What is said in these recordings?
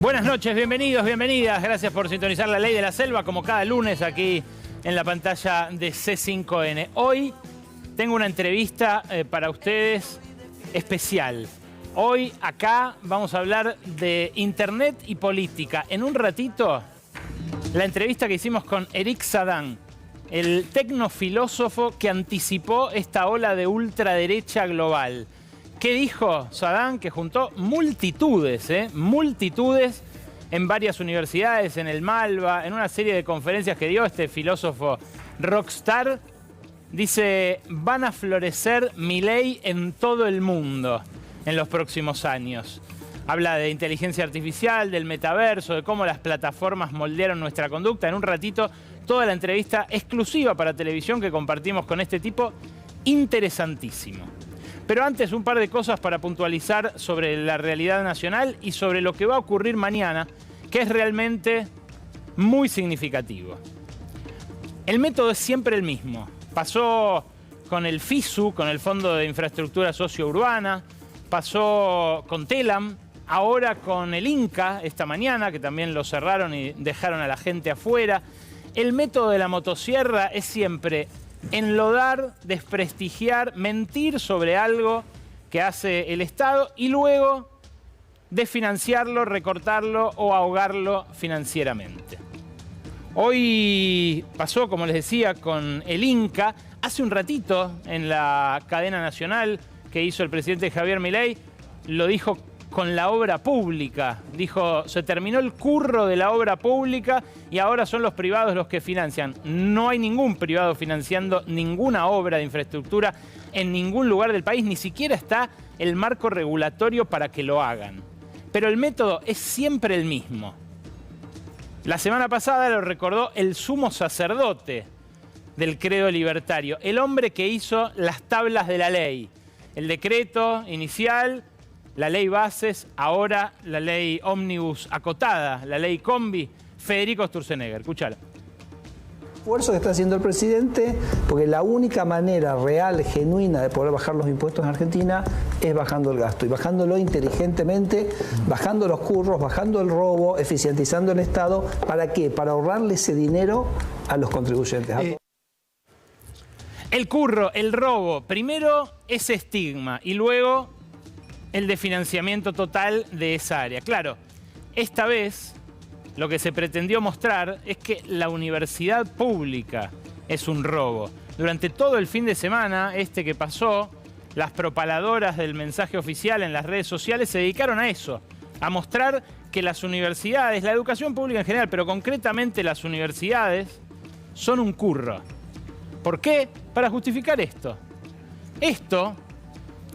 Buenas noches, bienvenidos, bienvenidas. Gracias por sintonizar La Ley de la Selva, como cada lunes aquí en la pantalla de C5N. Hoy tengo una entrevista para ustedes especial. Hoy acá vamos a hablar de Internet y política. En un ratito, la entrevista que hicimos con Eric Zadan, el tecnofilósofo que anticipó esta ola de ultraderecha global. ¿Qué dijo Zadan? Que juntó multitudes en varias universidades, en el Malva, en una serie de conferencias que dio este filósofo rockstar. Dice, van a florecer Milei en todo el mundo en los próximos años. Habla de inteligencia artificial, del metaverso, de cómo las plataformas moldearon nuestra conducta. En un ratito, toda la entrevista exclusiva para televisión que compartimos con este tipo, interesantísimo. Pero antes, un par de cosas para puntualizar sobre la realidad nacional y sobre lo que va a ocurrir mañana, que es realmente muy significativo. El método es siempre el mismo. Pasó con el FISU, con el Fondo de Infraestructura Sociourbana, pasó con TELAM, ahora con el INCA, esta mañana, que también lo cerraron y dejaron a la gente afuera. El método de la motosierra es siempre enlodar, desprestigiar, mentir sobre algo que hace el Estado y luego desfinanciarlo, recortarlo o ahogarlo financieramente. Hoy pasó, como les decía, con el INCA. Hace un ratito, en la cadena nacional que hizo el presidente Javier Milei, lo dijo con la obra pública. Dijo, se terminó el curro de la obra pública y ahora son los privados los que financian. No hay ningún privado financiando ninguna obra de infraestructura en ningún lugar del país, ni siquiera está el marco regulatorio para que lo hagan. Pero el método es siempre el mismo. La semana pasada lo recordó el sumo sacerdote del credo libertario, el hombre que hizo las tablas de la ley, el decreto inicial, la ley bases, ahora la ley ómnibus acotada, la ley combi, Federico Sturzenegger. Escuchalo. Esfuerzo que está haciendo el presidente, porque la única manera real, genuina de poder bajar los impuestos en Argentina es bajando el gasto y bajándolo inteligentemente, bajando los curros, bajando el robo, eficientizando el Estado. ¿Para qué? Para ahorrarle ese dinero a los contribuyentes. El curro, el robo, primero ese estigma y luego el desfinanciamiento total de esa área. Claro, esta vez lo que se pretendió mostrar es que la universidad pública es un robo. Durante todo el fin de semana, que pasó, las propaladoras del mensaje oficial en las redes sociales se dedicaron a eso, a mostrar que las universidades, la educación pública en general, pero concretamente las universidades, son un curro. ¿Por qué? Para justificar esto. Esto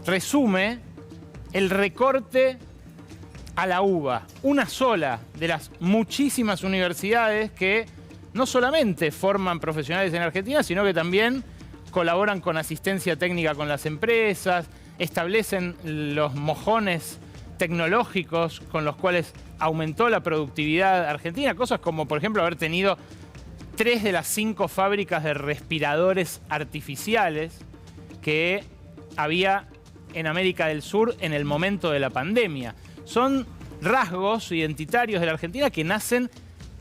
resume el recorte a la UBA, una sola de las muchísimas universidades que no solamente forman profesionales en Argentina, sino que también colaboran con asistencia técnica con las empresas, establecen los mojones tecnológicos con los cuales aumentó la productividad argentina, cosas como, por ejemplo, haber tenido 3 de las 5 fábricas de respiradores artificiales que había en América del Sur en el momento de la pandemia. Son rasgos identitarios de la Argentina que nacen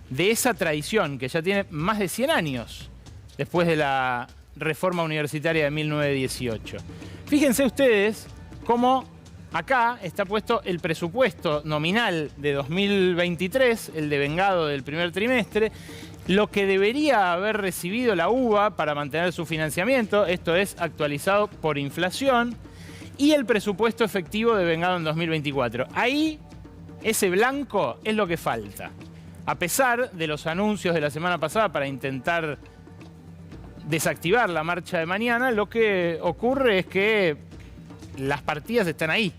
de esa tradición que ya tiene más de 100 años después de la reforma universitaria de 1918. Fíjense ustedes cómo acá está puesto el presupuesto nominal de 2023, el devengado del primer trimestre, lo que debería haber recibido la UBA para mantener su financiamiento, esto es actualizado por inflación, y el presupuesto efectivo devengado en 2024. Ahí, ese blanco es lo que falta. A pesar de los anuncios de la semana pasada para intentar desactivar la marcha de mañana, lo que ocurre es que las partidas están ahí,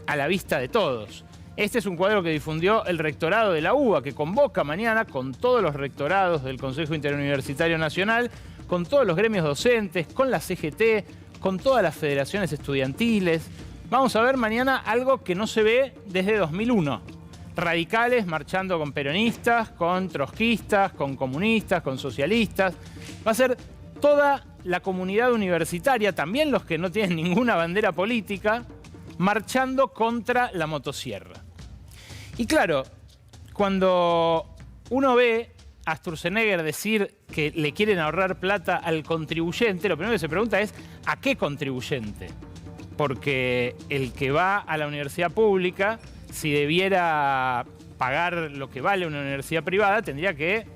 a la vista de todos. Este es un cuadro que difundió el rectorado de la UBA, que convoca mañana con todos los rectorados del Consejo Interuniversitario Nacional, con todos los gremios docentes, con la CGT, con todas las federaciones estudiantiles. Vamos a ver mañana algo que no se ve desde 2001. Radicales marchando con peronistas, con trotskistas, con comunistas, con socialistas. Va a ser toda la comunidad universitaria, también los que no tienen ninguna bandera política, marchando contra la motosierra. Y claro, cuando uno ve a Sturzenegger decir que le quieren ahorrar plata al contribuyente, lo primero que se pregunta es ¿a qué contribuyente? Porque el que va a la universidad pública, si debiera pagar lo que vale una universidad privada, tendría que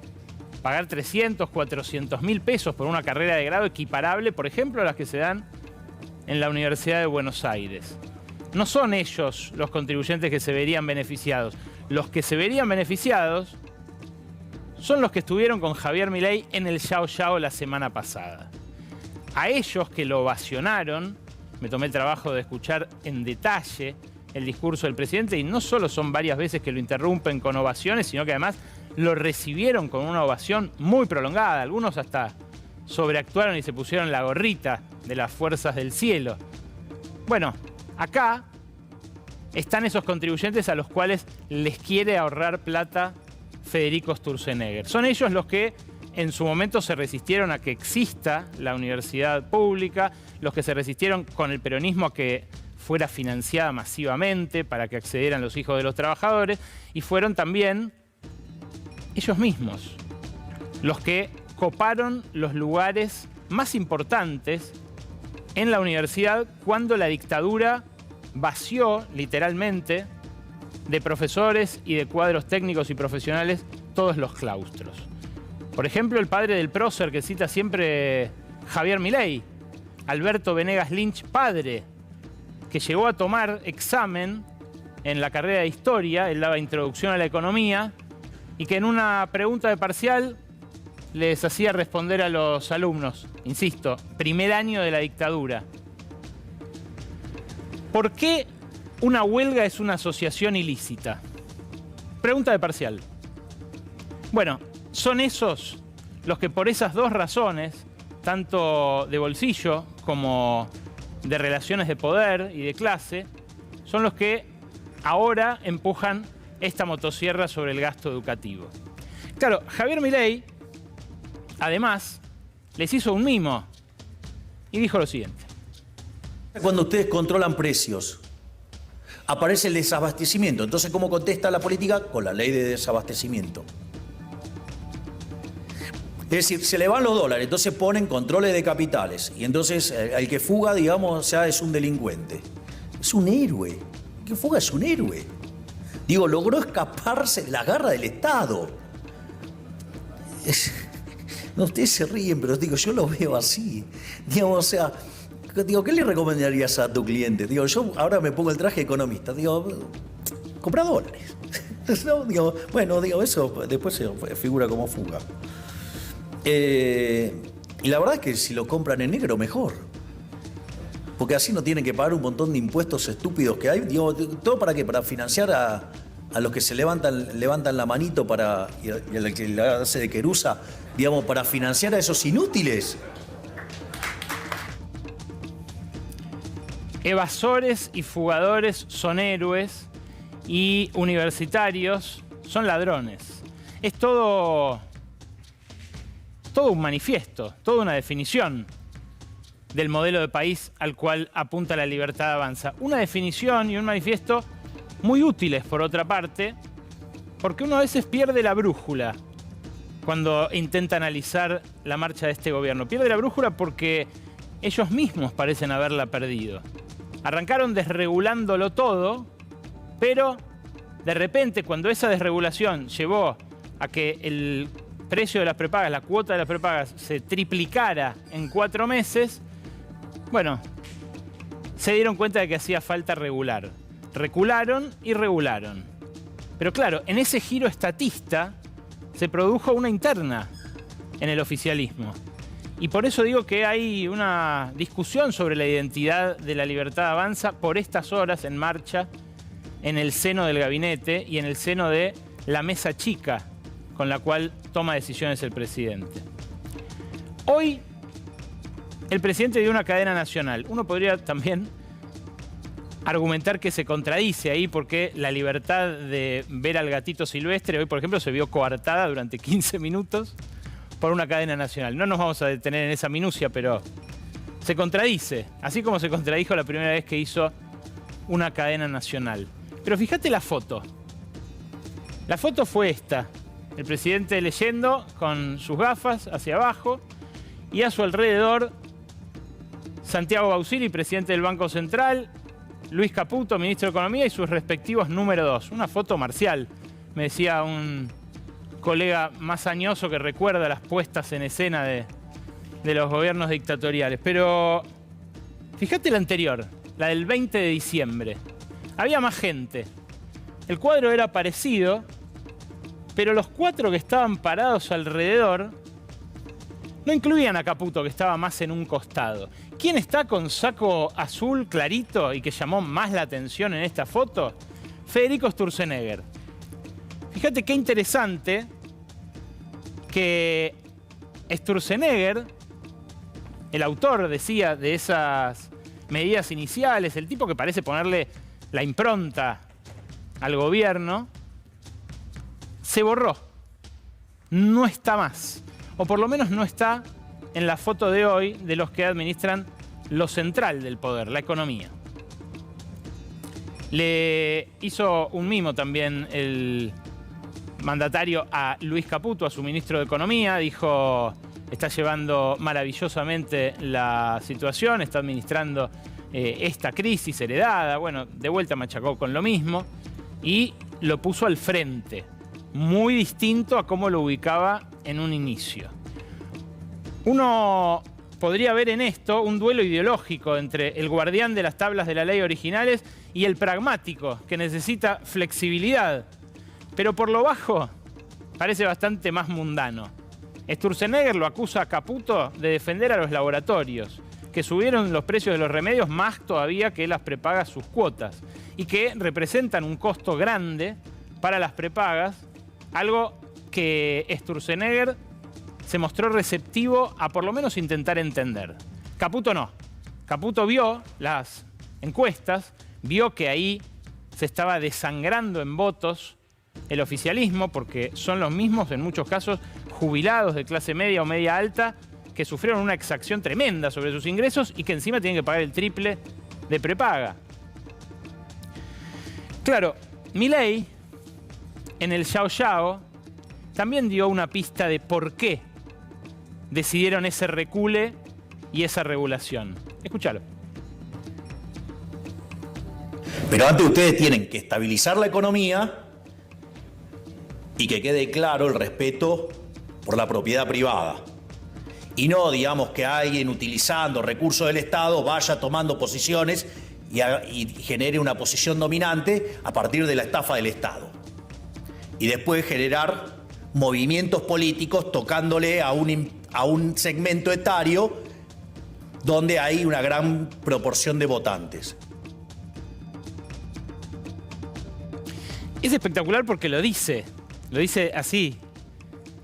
pagar 300, 400 mil pesos por una carrera de grado equiparable, por ejemplo, a las que se dan en la Universidad de Buenos Aires. No son ellos los contribuyentes que se verían beneficiados. Los que se verían beneficiados son los que estuvieron con Javier Milei en el Yao Yao la semana pasada. A ellos que lo ovacionaron, me tomé el trabajo de escuchar en detalle el discurso del presidente y no solo son varias veces que lo interrumpen con ovaciones, sino que además lo recibieron con una ovación muy prolongada. Algunos hasta sobreactuaron y se pusieron la gorrita de las fuerzas del cielo. Bueno, acá están esos contribuyentes a los cuales les quiere ahorrar plata Federico Sturzenegger. Son ellos los que en su momento se resistieron a que exista la universidad pública, los que se resistieron con el peronismo a que fuera financiada masivamente para que accedieran los hijos de los trabajadores, y fueron también ellos mismos los que coparon los lugares más importantes en la universidad cuando la dictadura vació literalmente de profesores y de cuadros técnicos y profesionales todos los claustros. Por ejemplo, el padre del prócer que cita siempre Javier Milei, Alberto Venegas Lynch padre, que llegó a tomar examen en la carrera de Historia, él daba introducción a la economía, y que en una pregunta de parcial les hacía responder a los alumnos, insisto, primer año de la dictadura. ¿Por qué una huelga es una asociación ilícita? Pregunta de parcial. Bueno, son esos los que por esas dos razones, tanto de bolsillo como de relaciones de poder y de clase, son los que ahora empujan esta motosierra sobre el gasto educativo. Claro, Javier Milei, además, les hizo un mimo y dijo lo siguiente. Cuando ustedes controlan precios, aparece el desabastecimiento. Entonces, ¿cómo contesta la política? Con la ley de desabastecimiento. Es decir, se le van los dólares, entonces ponen controles de capitales. Y entonces el que fuga, digamos, ya es un delincuente. Es un héroe. El que fuga es un héroe. Digo, logró escaparse de la garra del Estado. No, ustedes se ríen, pero digo, yo lo veo así. Digamos, o sea, digo, ¿qué le recomendarías a tu cliente? Digo, yo ahora me pongo el traje de economista. Digo, compra dólares. ¿No? Digo, bueno, digo, eso después se figura como fuga. Y la verdad es que si lo compran en negro, mejor. Porque así no tienen que pagar un montón de impuestos estúpidos que hay. Digo, ¿todo para qué? Para financiar a los que se levantan la manito para, y al que le hace de querusa, digamos, para financiar a esos inútiles. Evasores y fugadores son héroes y universitarios son ladrones. Es todo un manifiesto, toda una definición del modelo de país al cual apunta La Libertad Avanza. Una definición y un manifiesto muy útiles, por otra parte, porque uno a veces pierde la brújula cuando intenta analizar la marcha de este gobierno. Pierde la brújula porque ellos mismos parecen haberla perdido. Arrancaron desregulándolo todo, pero de repente, cuando esa desregulación llevó a que el precio de las prepagas, la cuota de las prepagas, se triplicara en 4 meses, bueno, se dieron cuenta de que hacía falta regular. Recularon y regularon. Pero claro, en ese giro estatista se produjo una interna en el oficialismo. Y por eso digo que hay una discusión sobre la identidad de La Libertad Avanza por estas horas en marcha en el seno del gabinete y en el seno de la mesa chica con la cual toma decisiones el presidente. Hoy el presidente dio una cadena nacional. Uno podría también argumentar que se contradice ahí porque la libertad de ver al gatito silvestre hoy, por ejemplo, se vio coartada durante 15 minutos por una cadena nacional. No nos vamos a detener en esa minucia, pero se contradice, así como se contradijo la primera vez que hizo una cadena nacional. Pero fíjate la foto. La foto fue esta. El presidente leyendo con sus gafas hacia abajo y a su alrededor Santiago Bausili, presidente del Banco Central, Luis Caputo, ministro de Economía, y sus respectivos número 2. Una foto marcial, me decía un colega más añoso que recuerda las puestas en escena de los gobiernos dictatoriales. Pero fíjate la anterior, la del 20 de diciembre. Había más gente. El cuadro era parecido, pero los 4 que estaban parados alrededor no incluían a Caputo, que estaba más en un costado. ¿Quién está con saco azul clarito y que llamó más la atención en esta foto? Federico Sturzenegger. Fíjate qué interesante que Sturzenegger, el autor, decía, de esas medidas iniciales, el tipo que parece ponerle la impronta al gobierno, se borró. No está más. O por lo menos no está en la foto de hoy de los que administran lo central del poder, la economía. Le hizo un mimo también el mandatario a Luis Caputo, a su ministro de Economía. Dijo, está llevando maravillosamente la situación, está administrando esta crisis heredada. Bueno, de vuelta machacó con lo mismo y lo puso al frente. Muy distinto a cómo lo ubicaba en un inicio. Uno podría ver en esto un duelo ideológico entre el guardián de las tablas de la ley originales y el pragmático, que necesita flexibilidad. Pero por lo bajo parece bastante más mundano. Sturzenegger lo acusa a Caputo de defender a los laboratorios, que subieron los precios de los remedios más todavía que las prepagas sus cuotas, y que representan un costo grande para las prepagas, algo que Sturzenegger se mostró receptivo a por lo menos intentar entender. Caputo no. Caputo vio las encuestas, vio que ahí se estaba desangrando en votos el oficialismo, porque son los mismos, en muchos casos, jubilados de clase media o media alta, que sufrieron una exacción tremenda sobre sus ingresos y que encima tienen que pagar el triple de prepaga. Claro, Milei, en el Yao Yao, también dio una pista de por qué decidieron ese recule y esa regulación. Escúchalo. Pero antes ustedes tienen que estabilizar la economía y que quede claro el respeto por la propiedad privada. Y no, digamos, que alguien utilizando recursos del Estado vaya tomando posiciones y genere una posición dominante a partir de la estafa del Estado. Y después generar movimientos políticos tocándole a un segmento etario donde hay una gran proporción de votantes. Es espectacular porque lo dice así,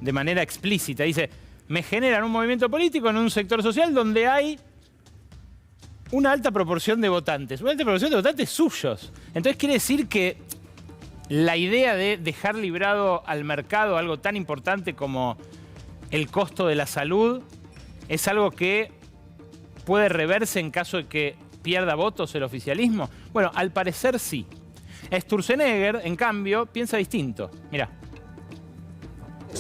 de manera explícita. Dice, me generan un movimiento político en un sector social donde hay una alta proporción de votantes. Una alta proporción de votantes suyos. Entonces quiere decir que la idea de dejar librado al mercado algo tan importante como el costo de la salud es algo que puede reverse en caso de que pierda votos el oficialismo. Bueno, al parecer sí. Sturzenegger, en cambio, piensa distinto. Mirá.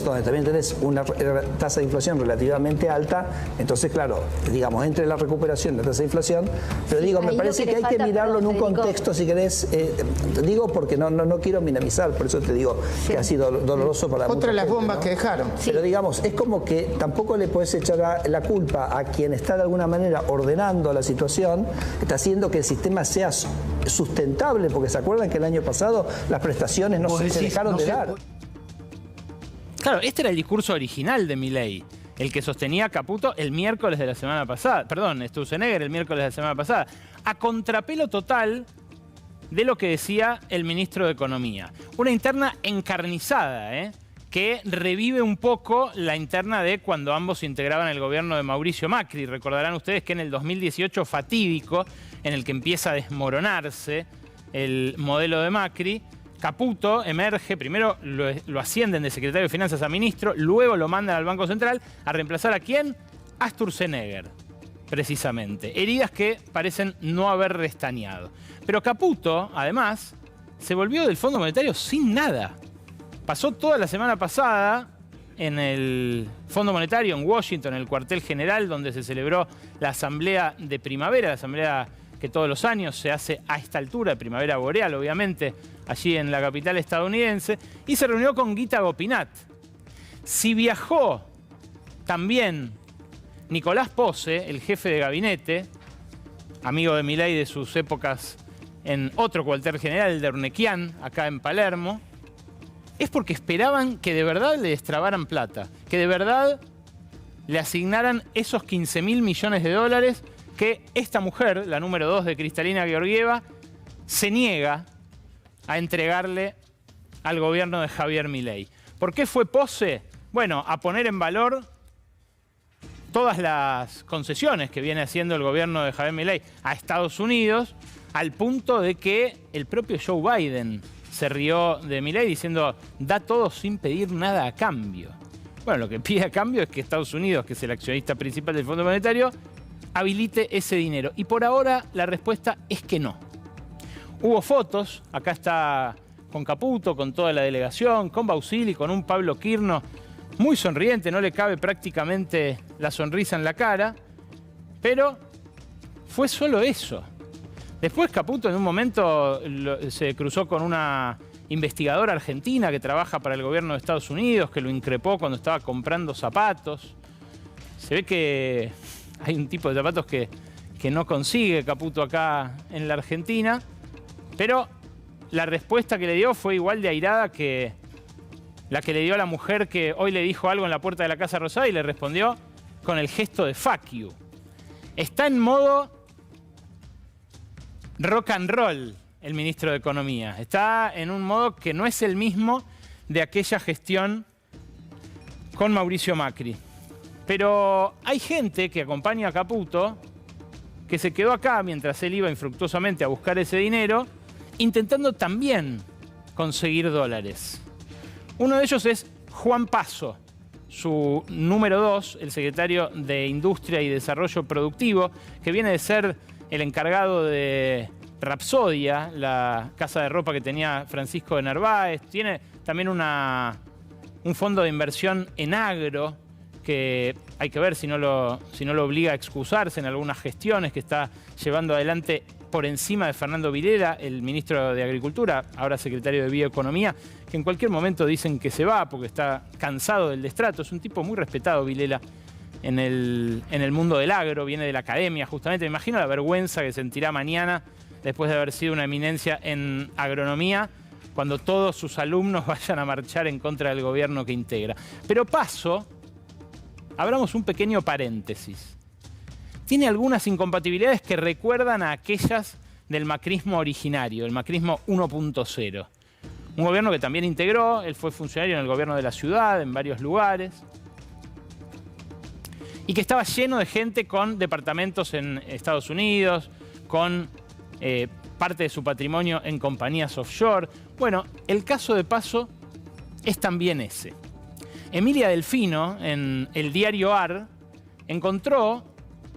Donde también tenés una tasa de inflación relativamente alta, entonces claro, digamos, entre la recuperación de la tasa de inflación, pero digo, me parece que hay que mirarlo en un contexto, si querés, digo porque no quiero minimizar, por eso te digo que ha sido doloroso para mucha otra de las gente, bombas ¿no? que dejaron. Pero digamos, es como que tampoco le podés echar la culpa a quien está de alguna manera ordenando la situación, está haciendo que el sistema sea sustentable, porque se acuerdan que el año pasado las prestaciones no se dejaron de dar. Claro, este era el discurso original de Milei, el que sostenía Caputo el miércoles de la semana pasada, perdón, Sturzenegger el miércoles de la semana pasada, a contrapelo total de lo que decía el ministro de Economía. Una interna encarnizada, que revive un poco la interna de cuando ambos integraban el gobierno de Mauricio Macri. Recordarán ustedes que en el 2018 fatídico, en el que empieza a desmoronarse el modelo de Macri, Caputo emerge, primero lo ascienden de secretario de Finanzas a ministro, luego lo mandan al Banco Central a reemplazar ¿a quién? A Sturzenegger, precisamente. Heridas que parecen no haber restañado. Pero Caputo, además, se volvió del Fondo Monetario sin nada. Pasó toda la semana pasada en el Fondo Monetario, en Washington, en el cuartel general, donde se celebró la asamblea de primavera, la asamblea que todos los años se hace a esta altura, primavera boreal, obviamente, allí en la capital estadounidense, y se reunió con Gita Gopinath. Si viajó también Nicolás Posse, el jefe de gabinete, amigo de Milei de sus épocas en otro cuartel general, el de Urnequian, acá en Palermo, es porque esperaban que de verdad le destrabaran plata, que de verdad le asignaran esos 15.000 millones de dólares que esta mujer, la número 2 de Kristalina Georgieva, se niega a entregarle al gobierno de Javier Milei. ¿Por qué fue Posse? Bueno, a poner en valor todas las concesiones que viene haciendo el gobierno de Javier Milei a Estados Unidos, al punto de que el propio Joe Biden se rió de Milei diciendo, da todo sin pedir nada a cambio. Bueno, lo que pide a cambio es que Estados Unidos, que es el accionista principal del Fondo Monetario, habilite ese dinero. Y por ahora la respuesta es que no. Hubo fotos, acá está con Caputo, con toda la delegación, con Bausili, con un Pablo Quirno muy sonriente, no le cabe prácticamente la sonrisa en la cara, pero fue solo eso. Después Caputo en un momento se cruzó con una investigadora argentina que trabaja para el gobierno de Estados Unidos, que lo increpó cuando estaba comprando zapatos. Se ve que hay un tipo de zapatos que no consigue Caputo acá en la Argentina, pero la respuesta que le dio fue igual de airada que la que le dio a la mujer que hoy le dijo algo en la puerta de la Casa Rosada y le respondió con el gesto de fuck you. Está en modo rock and roll el ministro de Economía. Está en un modo que no es el mismo de aquella gestión con Mauricio Macri. Pero hay gente que acompaña a Caputo que se quedó acá mientras él iba infructuosamente a buscar ese dinero, intentando también conseguir dólares. Uno de ellos es Juan Paso, su número 2, el secretario de Industria y Desarrollo Productivo, que viene de ser el encargado de Rapsodia, la casa de ropa que tenía Francisco de Narváez. Tiene también un fondo de inversión en agro, que hay que ver si no lo obliga a excusarse en algunas gestiones que está llevando adelante por encima de Fernando Vilera, el ministro de Agricultura, ahora secretario de Bioeconomía, que en cualquier momento dicen que se va porque está cansado del destrato. Es un tipo muy respetado, Vilera, en el mundo del agro, viene de la academia justamente. Me imagino la vergüenza que sentirá mañana después de haber sido una eminencia en agronomía, cuando todos sus alumnos vayan a marchar en contra del gobierno que integra. Pero Paso, abramos un pequeño paréntesis. Tiene algunas incompatibilidades que recuerdan a aquellas del macrismo originario, el macrismo 1.0. Un gobierno que también integró, él fue funcionario en el gobierno de la ciudad, en varios lugares, y que estaba lleno de gente con departamentos en Estados Unidos, con parte de su patrimonio en compañías offshore. Bueno, el caso de Paso es también ese. Emilia Delfino, en el diario AR, encontró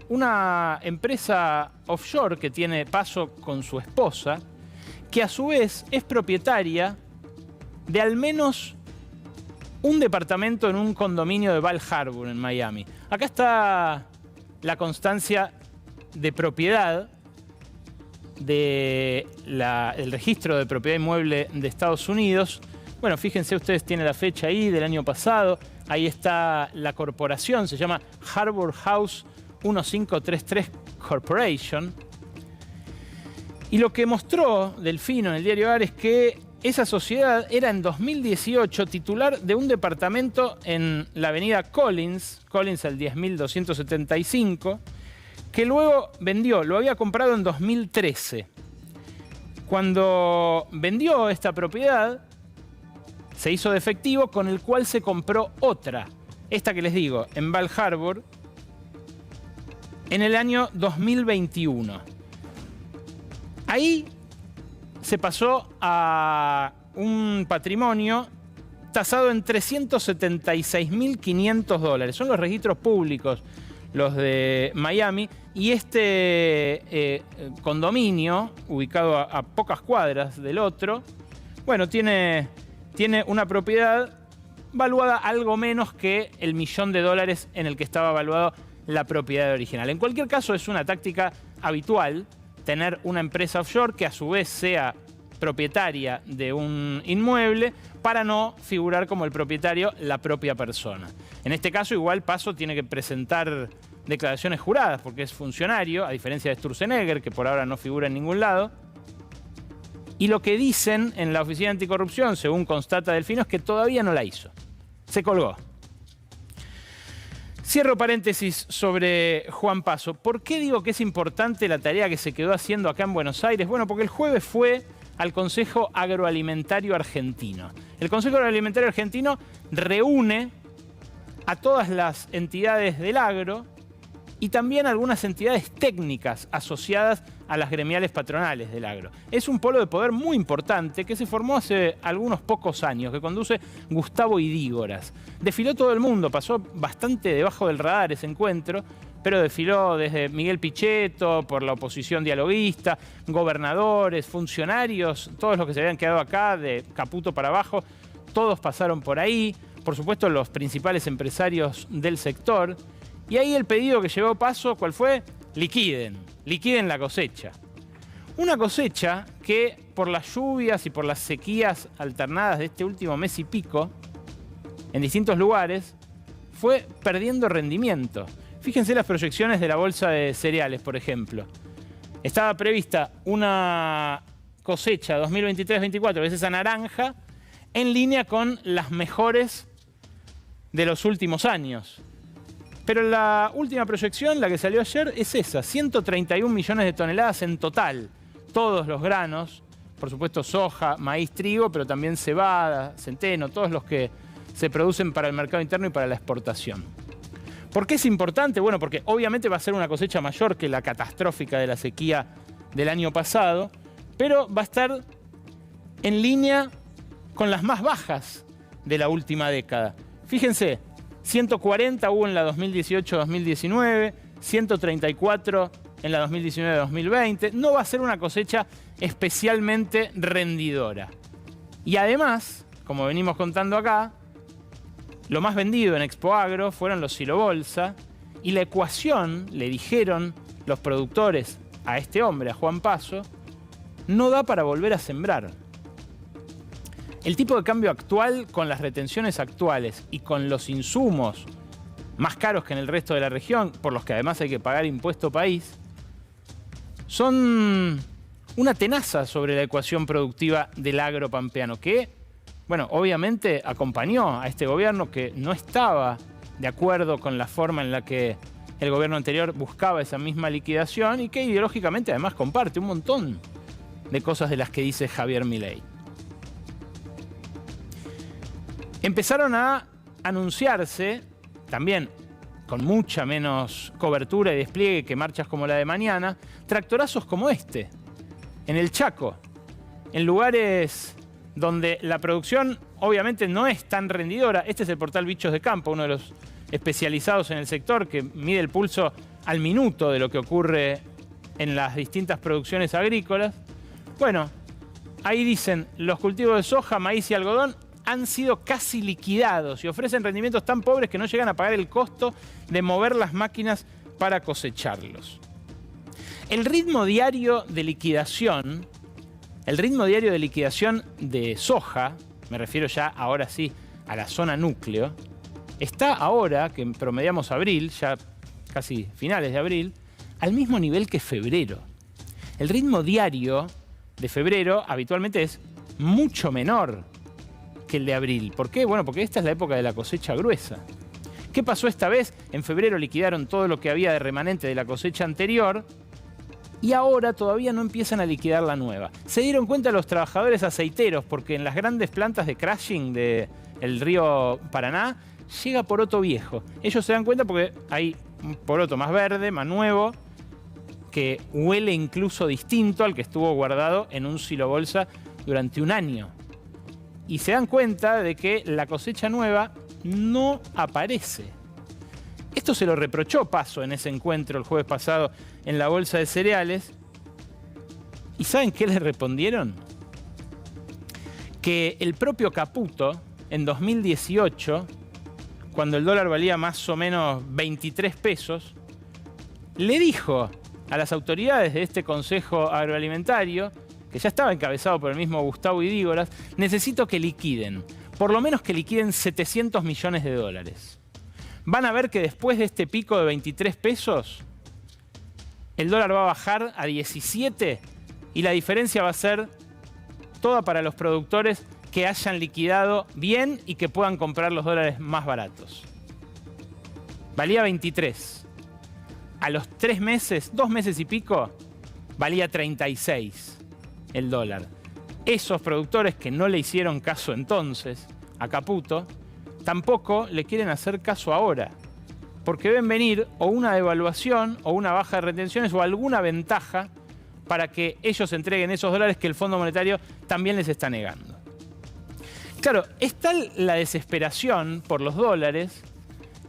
una empresa offshore que tiene Paso con su esposa, que a su vez es propietaria de al menos un departamento en un condominio de Bal Harbour, en Miami. Acá está la constancia de propiedad del registro de propiedad inmueble de Estados Unidos. Bueno, fíjense ustedes, tiene la fecha ahí del año pasado. Ahí está la corporación, se llama Harbour House 1533 Corporation. Y lo que mostró Delfino en el diario AR es que esa sociedad era en 2018 titular de un departamento en la avenida Collins al 10.275, que luego vendió, lo había comprado en 2013. Cuando vendió esta propiedad, se hizo de efectivo, con el cual se compró otra, esta que les digo, en Bal Harbour, en el año 2021. Ahí se pasó a un patrimonio tasado en $376.500. Son los registros públicos, los de Miami, y este condominio, ubicado a pocas cuadras del otro, bueno, tiene tiene una propiedad valuada algo menos que el $1.000.000 en el que estaba valuado la propiedad original. En cualquier caso, es una táctica habitual tener una empresa offshore que a su vez sea propietaria de un inmueble para no figurar como el propietario la propia persona. En este caso, igual Passo tiene que presentar declaraciones juradas porque es funcionario, a diferencia de Sturzenegger, que por ahora no figura en ningún lado. Y lo que dicen en la Oficina Anticorrupción, según constata Delfino, es que todavía no la hizo. Se colgó. Cierro paréntesis sobre Juan Passo. ¿Por qué digo que es importante la tarea que se quedó haciendo acá en Buenos Aires? Bueno, porque el jueves fue al Consejo Agroalimentario Argentino. El Consejo Agroalimentario Argentino reúne a todas las entidades del agro y también algunas entidades técnicas asociadas a las gremiales patronales del agro. Es un polo de poder muy importante que se formó hace algunos pocos años, que conduce Gustavo Idígoras. Desfiló todo el mundo, pasó bastante debajo del radar ese encuentro, pero desfiló desde Miguel Pichetto, por la oposición dialoguista, gobernadores, funcionarios, todos los que se habían quedado acá, de Caputo para abajo, todos pasaron por ahí. Por supuesto, los principales empresarios del sector. Y ahí el pedido que llevó Passo, ¿cuál fue? Liquiden la cosecha. Una cosecha que por las lluvias y por las sequías alternadas de este último mes y pico, en distintos lugares, fue perdiendo rendimiento. Fíjense las proyecciones de la bolsa de cereales, por ejemplo. Estaba prevista una cosecha 2023-24, que es esa naranja, en línea con las mejores de los últimos años. Pero la última proyección, la que salió ayer, es esa, 131 millones de toneladas en total. Todos los granos, por supuesto soja, maíz, trigo, pero también cebada, centeno, todos los que se producen para el mercado interno y para la exportación. ¿Por qué es importante? Bueno, porque obviamente va a ser una cosecha mayor que la catastrófica de la sequía del año pasado, pero va a estar en línea con las más bajas de la última década. Fíjense, 140 hubo en la 2018-2019, 134 en la 2019-2020. No va a ser una cosecha especialmente rendidora. Y además, como venimos contando acá, lo más vendido en Expo Agro fueron los silobolsa, y la ecuación, le dijeron los productores a este hombre, a Juan Passo, no da para volver a sembrar. El tipo de cambio actual, con las retenciones actuales y con los insumos más caros que en el resto de la región, por los que además hay que pagar impuesto país, son una tenaza sobre la ecuación productiva del agro pampeano, que, bueno, obviamente acompañó a este gobierno que no estaba de acuerdo con la forma en la que el gobierno anterior buscaba esa misma liquidación y que ideológicamente además comparte un montón de cosas de las que dice Javier Milei. Empezaron a anunciarse, también con mucha menos cobertura y despliegue que marchas como la de mañana, tractorazos como este, en el Chaco, en lugares donde la producción obviamente no es tan rendidora. Este es el portal Bichos de Campo, uno de los especializados en el sector que mide el pulso al minuto de lo que ocurre en las distintas producciones agrícolas. Bueno, ahí dicen, los cultivos de soja, maíz y algodón han sido casi liquidados y ofrecen rendimientos tan pobres que no llegan a pagar el costo de mover las máquinas para cosecharlos. El ritmo diario de liquidación de soja, me refiero ya ahora sí a la zona núcleo, está ahora, que promediamos abril, ya casi finales de abril, al mismo nivel que febrero. El ritmo diario de febrero habitualmente es mucho menor que el de abril. ¿Por qué? Bueno, porque esta es la época de la cosecha gruesa. ¿Qué pasó esta vez? En febrero liquidaron todo lo que había de remanente de la cosecha anterior y ahora todavía no empiezan a liquidar la nueva. Se dieron cuenta los trabajadores aceiteros porque en las grandes plantas de crushing del río Paraná llega poroto viejo. Ellos se dan cuenta porque hay un poroto más verde, más nuevo, que huele incluso distinto al que estuvo guardado en un silobolsa durante un año. Y se dan cuenta de que la cosecha nueva no aparece. Esto se lo reprochó Passo en ese encuentro el jueves pasado en la bolsa de cereales. ¿Y saben qué le respondieron? que el propio Caputo, en 2018, cuando el dólar valía más o menos 23 pesos, le dijo a las autoridades de este Consejo Agroalimentario, que ya estaba encabezado por el mismo Gustavo Idígoras, necesito que liquiden, por lo menos que liquiden 700 millones de dólares. Van a ver que después de este pico de 23 pesos, el dólar va a bajar a 17 y la diferencia va a ser toda para los productores que hayan liquidado bien y que puedan comprar los dólares más baratos. Valía 23. A los 3 meses, 2 meses y pico, valía 36 el dólar. Esos productores que no le hicieron caso entonces a Caputo, tampoco le quieren hacer caso ahora, porque ven venir o una devaluación o una baja de retenciones o alguna ventaja para que ellos entreguen esos dólares que el Fondo Monetario también les está negando. Claro, es tal la desesperación por los dólares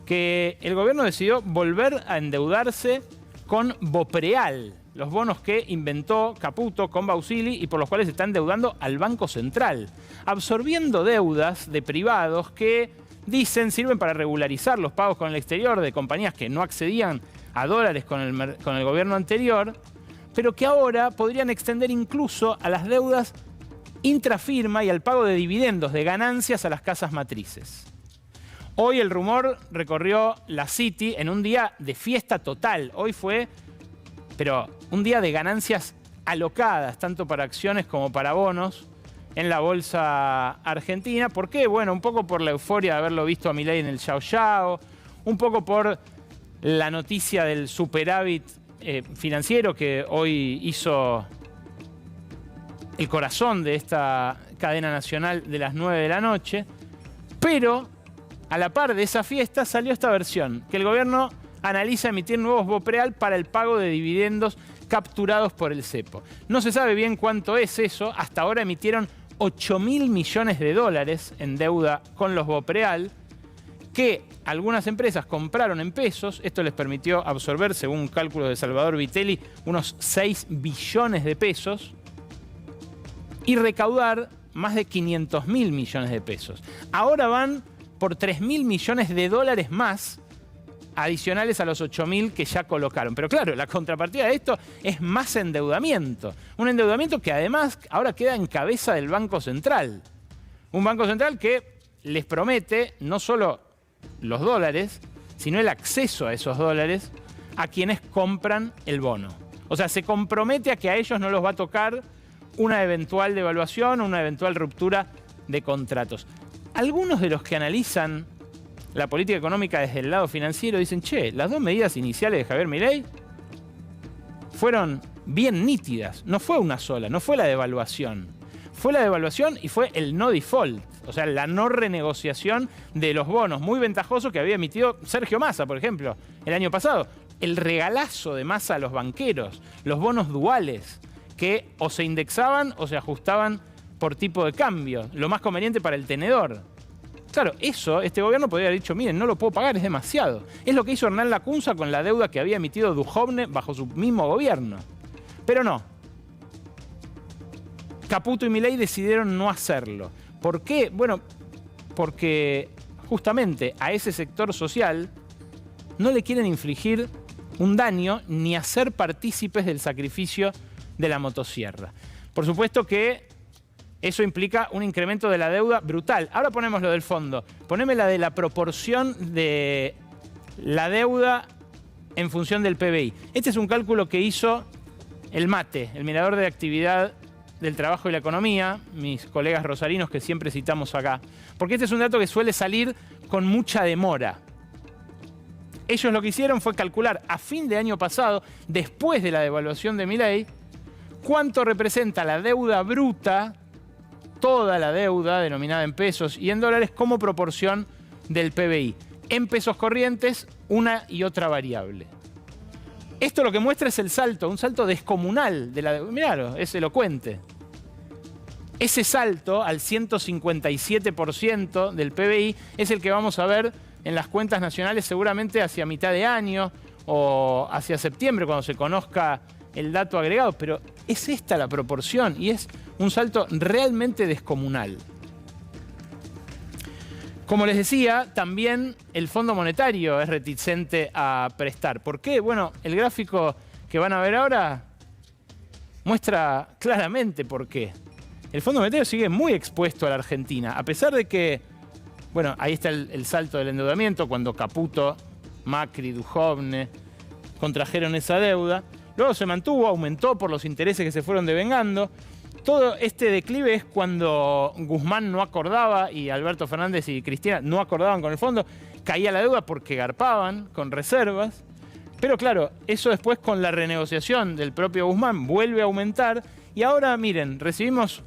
que el gobierno decidió volver a endeudarse con Bopreal, los bonos que inventó Caputo con Bausili y por los cuales está endeudando al Banco Central, absorbiendo deudas de privados que dicen sirven para regularizar los pagos con el exterior de compañías que no accedían a dólares con el gobierno anterior, pero que ahora podrían extender incluso a las deudas intrafirma y al pago de dividendos, de ganancias a las casas matrices. Hoy el rumor recorrió la City en un día de fiesta total. Hoy fue, pero un día de ganancias alocadas, tanto para acciones como para bonos, en la bolsa argentina. ¿Por qué? Bueno, un poco por la euforia de haberlo visto a Milei en el Yao Yao, un poco por la noticia del superávit financiero que hoy hizo el corazón de esta cadena nacional de las 9 de la noche. Pero a la par de esa fiesta salió esta versión, que el gobierno analiza emitir nuevos Bopreal para el pago de dividendos capturados por el cepo. No se sabe bien cuánto es eso. Hasta ahora emitieron 8.000 millones de dólares en deuda con los Bopreal, que algunas empresas compraron en pesos. Esto les permitió absorber, según cálculos de Salvador Vitelli, unos 6 billones de pesos y recaudar más de 500.000 millones de pesos. Ahora van por 3.000 millones de dólares más, adicionales a los 8.000 que ya colocaron. Pero claro, la contrapartida de esto es más endeudamiento. Un endeudamiento que además ahora queda en cabeza del Banco Central. Un Banco Central que les promete no solo los dólares, sino el acceso a esos dólares a quienes compran el bono. O sea, se compromete a que a ellos no los va a tocar una eventual devaluación, una eventual ruptura de contratos. Algunos de los que analizan la política económica desde el lado financiero dicen, che, las dos medidas iniciales de Javier Milei fueron bien nítidas. No fue una sola, no fue la devaluación. Fue la devaluación y fue el no default, o sea, la no renegociación de los bonos muy ventajosos que había emitido Sergio Massa, por ejemplo, el año pasado. El regalazo de Massa a los banqueros, los bonos duales, que o se indexaban o se ajustaban por tipo de cambio, lo más conveniente para el tenedor. Claro, eso este gobierno podría haber dicho, miren, no lo puedo pagar, es demasiado. Es lo que hizo Hernán Lacunza con la deuda que había emitido Duhovne bajo su mismo gobierno. Pero no. Caputo y Milei decidieron no hacerlo. ¿Por qué? Bueno, porque justamente a ese sector social no le quieren infligir un daño ni hacer partícipes del sacrificio de la motosierra. Por supuesto que eso implica un incremento de la deuda brutal. Ahora ponemos lo del fondo. Poneme la de la proporción de la deuda en función del PBI. Este es un cálculo que hizo el MATE, el Mirador de Actividad del Trabajo y la Economía, mis colegas rosarinos que siempre citamos acá. Porque este es un dato que suele salir con mucha demora. Ellos lo que hicieron fue calcular a fin de año pasado, después de la devaluación de Milei, cuánto representa la deuda bruta, toda la deuda denominada en pesos y en dólares como proporción del PBI. En pesos corrientes, una y otra variable. Esto lo que muestra es el salto, un salto descomunal de la deuda. Mirá, es elocuente. Ese salto al 157% del PBI es el que vamos a ver en las cuentas nacionales seguramente hacia mitad de año o hacia septiembre, cuando se conozca el dato agregado, pero es esta la proporción y es un salto realmente descomunal. Como les decía, también el Fondo Monetario es reticente a prestar. ¿Por qué? Bueno, el gráfico que van a ver ahora muestra claramente por qué. El Fondo Monetario sigue muy expuesto a la Argentina, a pesar de que, bueno, ahí está el salto del endeudamiento, cuando Caputo, Macri, Duhovne contrajeron esa deuda. Luego se mantuvo, aumentó por los intereses que se fueron devengando. Todo este declive es cuando Guzmán no acordaba y Alberto Fernández y Cristina no acordaban con el fondo. Caía la deuda porque garpaban con reservas. Pero claro, eso después con la renegociación del propio Guzmán vuelve a aumentar. Y ahora, miren, recibimos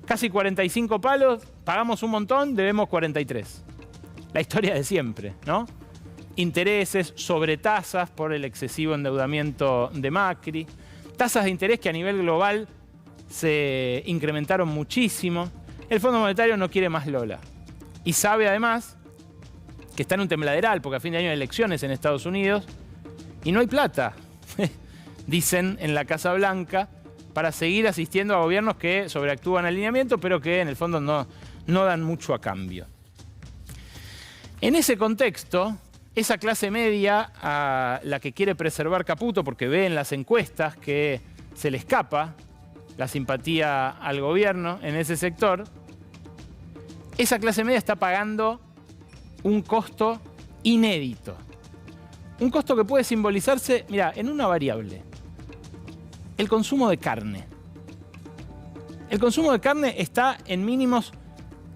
casi 45 palos, pagamos un montón, debemos 43. La historia de siempre, ¿no? Intereses, sobretasas por el excesivo endeudamiento de Macri. Tasas de interés que a nivel global se incrementaron muchísimo. El Fondo Monetario no quiere más Lola. Y sabe además que está en un tembladeral, porque a fin de año hay elecciones en Estados Unidos y no hay plata, dicen en la Casa Blanca, para seguir asistiendo a gobiernos que sobreactúan alineamiento, pero que en el fondo no dan mucho a cambio. En ese contexto, esa clase media a la que quiere preservar Caputo, porque ve en las encuestas que se le escapa la simpatía al gobierno en ese sector, esa clase media está pagando un costo inédito. Un costo que puede simbolizarse, mira, en una variable. El consumo de carne. El consumo de carne está en mínimos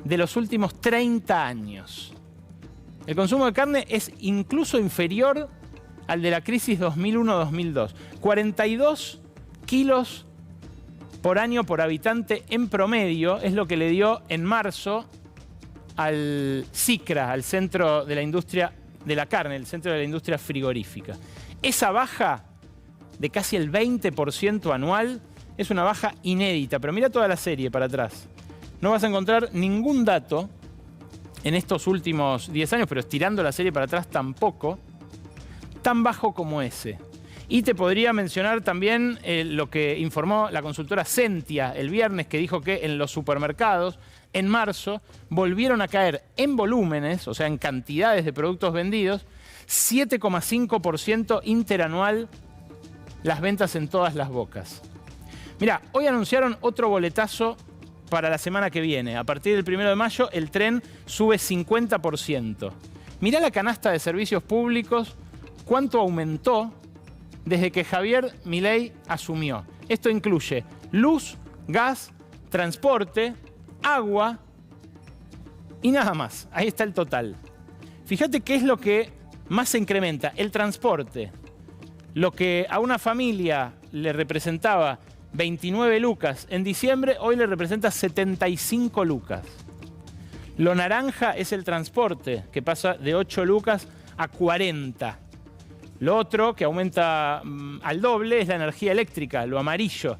de los últimos 30 años. El consumo de carne es incluso inferior al de la crisis 2001-2002. 42 kilos por año por habitante en promedio es lo que le dio en marzo al CICRA, al Centro de la Industria de la Carne, el Centro de la Industria Frigorífica. Esa baja de casi el 20% anual es una baja inédita, pero mira toda la serie para atrás. No vas a encontrar ningún dato en estos últimos 10 años, pero estirando la serie para atrás tampoco, tan bajo como ese. Y te podría mencionar también lo que informó la consultora Sentia el viernes, que dijo que en los supermercados, en marzo, volvieron a caer en volúmenes, o sea, en cantidades de productos vendidos, 7,5% interanual las ventas en todas las bocas. Mirá, hoy anunciaron otro boletazo para la semana que viene. A partir del 1 de mayo, el tren sube 50%. Mirá la canasta de servicios públicos, cuánto aumentó desde que Javier Milei asumió. Esto incluye luz, gas, transporte, agua y nada más. Ahí está el total. Fíjate qué es lo que más se incrementa. El transporte. Lo que a una familia le representaba 29 lucas en diciembre, hoy le representa 75 lucas. Lo naranja es el transporte, que pasa de 8 lucas a 40. Lo otro, que aumenta al doble, es la energía eléctrica, lo amarillo.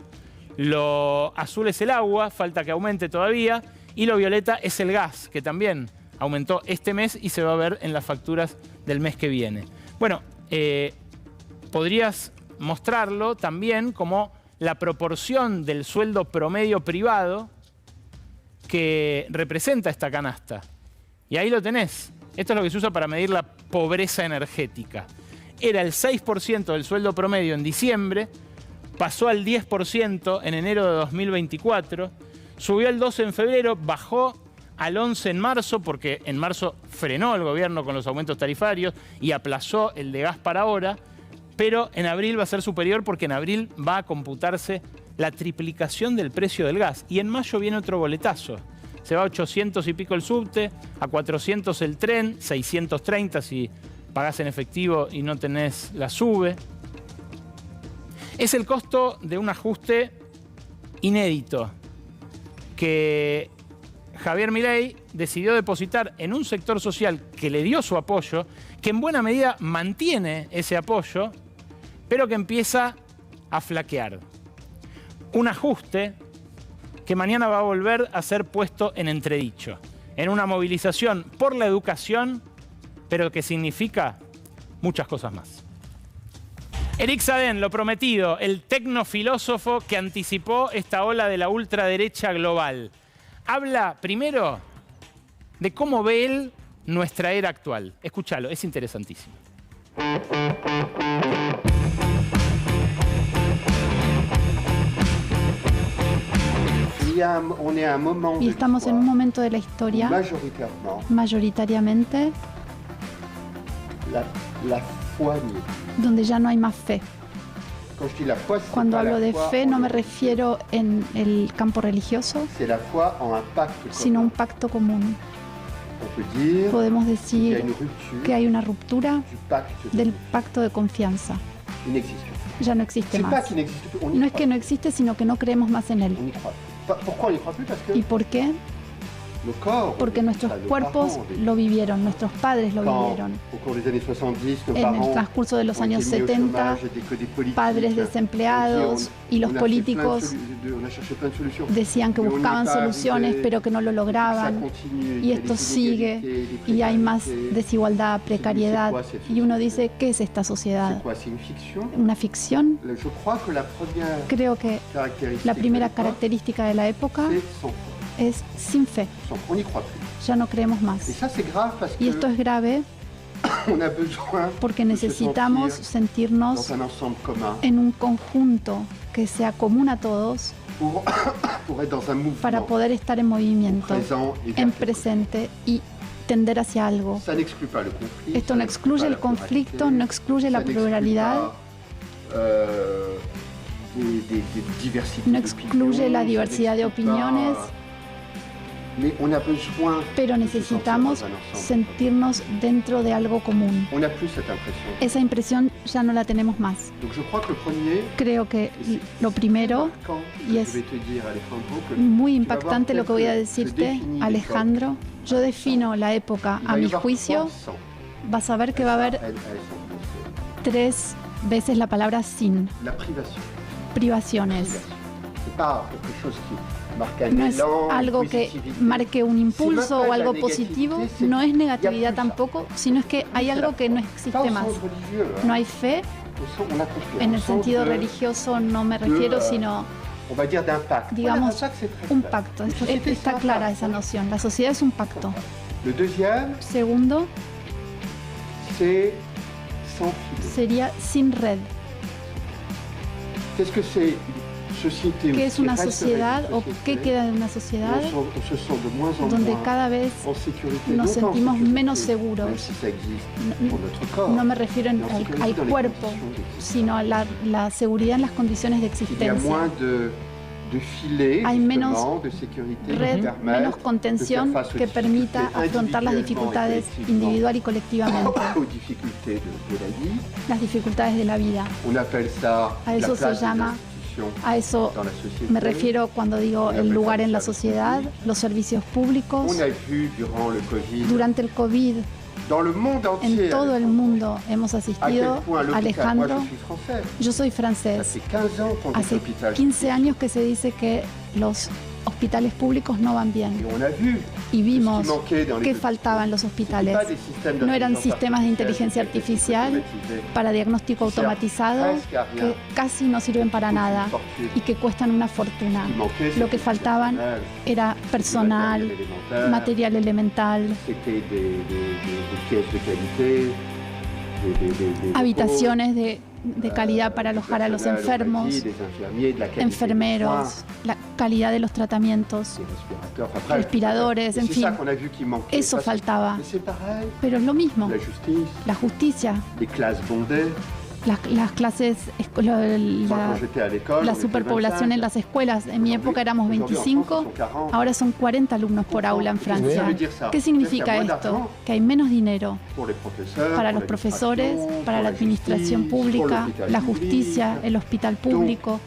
Lo azul es el agua, falta que aumente todavía. Y lo violeta es el gas, que también aumentó este mes y se va a ver en las facturas del mes que viene. Bueno, podrías mostrarlo también como la proporción del sueldo promedio privado que representa esta canasta. Y ahí lo tenés. Esto es lo que se usa para medir la pobreza energética. Era el 6% del sueldo promedio en diciembre, pasó al 10% en enero de 2024, subió al 12% en febrero, bajó al 11% en marzo, porque en marzo frenó el gobierno con los aumentos tarifarios y aplazó el de gas para ahora, pero en abril va a ser superior porque en abril va a computarse la triplicación del precio del gas. Y en mayo viene otro boletazo. Se va a 800 y pico el subte, a 400 el tren, 630 si pagás en efectivo y no tenés la SUBE. Es el costo de un ajuste inédito que Javier Milei decidió depositar en un sector social que le dio su apoyo, que en buena medida mantiene ese apoyo, pero que empieza a flaquear. Un ajuste que mañana va a volver a ser puesto en entredicho, en una movilización por la educación, pero que significa muchas cosas más. Eric Sadin, lo prometido, el tecnofilósofo que anticipó esta ola de la ultraderecha global. Habla primero de cómo ve él nuestra era actual. Escúchalo, es interesantísimo. Y estamos en un momento de la historia, mayoritariamente, donde ya no hay más fe. Cuando hablo de fe no me refiero en el campo religioso, sino un pacto común. Podemos decir que hay una ruptura del pacto de confianza. Ya no existe más. No es que no existe, sino que no creemos más en él. ¿Y por qué? Porque nuestros cuerpos lo vivieron, nuestros padres lo vivieron. En el transcurso de los años 70, padres desempleados y los políticos decían que buscaban soluciones, pero que no lo lograban. Y esto sigue, y hay más desigualdad, precariedad. Y uno dice, ¿qué es esta sociedad? ¿Una ficción? Creo que la primera característica de la época es sin fe. Ya no creemos más. Y esto es grave porque necesitamos sentirnos en un conjunto que sea común a todos para poder estar en movimiento, en presente y tender hacia algo. Esto no excluye el conflicto, no excluye la pluralidad, no excluye la diversidad de opiniones, pero necesitamos sentirnos dentro de algo común. Esa impresión ya no la tenemos más. Creo que lo primero, y es muy impactante lo que voy a decirte, Alejandro, yo defino la época, a mi juicio, vas a ver que va a haber 3 veces la palabra sin. Privaciones. No es algo que marque un impulso o algo positivo, no es negatividad tampoco, sino es que hay algo que no existe más. No hay fe, en el sentido religioso no me refiero, sino, digamos, un pacto. Está clara esa noción, la sociedad es un pacto. Segundo, sería sin red. ¿Qué es una sociedad o qué queda de una sociedad donde cada vez nos sentimos menos seguros? No me refiero al cuerpo, sino a la seguridad en las condiciones de existencia. Hay menos red, menos contención que permita afrontar las dificultades individual y colectivamente. Las dificultades de la vida. A eso se llama, a eso me refiero cuando digo el lugar en la sociedad, los servicios públicos. Durante el COVID, en todo el mundo hemos asistido, Alejandro, yo soy francés, hace 15 años que se dice que los hospitales públicos no van bien. Y vimos qué faltaba en los hospitales. No eran sistemas de inteligencia artificial para diagnóstico automatizado que casi no sirven para nada y que cuestan una fortuna. Lo que faltaban era personal, material elemental, habitaciones de calidad para alojar a los enfermos, enfermeros, la calidad de los tratamientos, respiradores, en fin, eso faltaba. Pero es lo mismo, la justicia, las clases, la superpoblación en las escuelas. En mi época éramos 25, ahora son 40 alumnos por aula en Francia. ¿Qué significa esto? Que hay menos dinero para los profesores, para la administración pública, la justicia, el hospital público.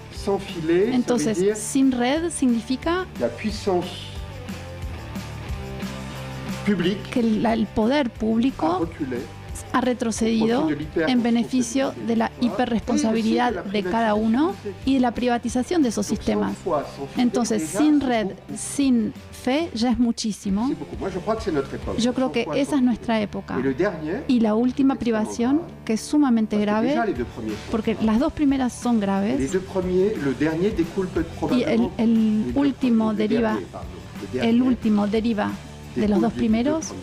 Entonces, sin red significa que el poder público ha retrocedido en beneficio de la hiperresponsabilidad de cada uno y de la privatización de esos sistemas. Entonces, sin red, sin fe, ya es muchísimo. Yo creo que esa es nuestra época. Y la última privación, que es sumamente grave, porque las dos primeras son graves, y el último deriva de los dos primeros,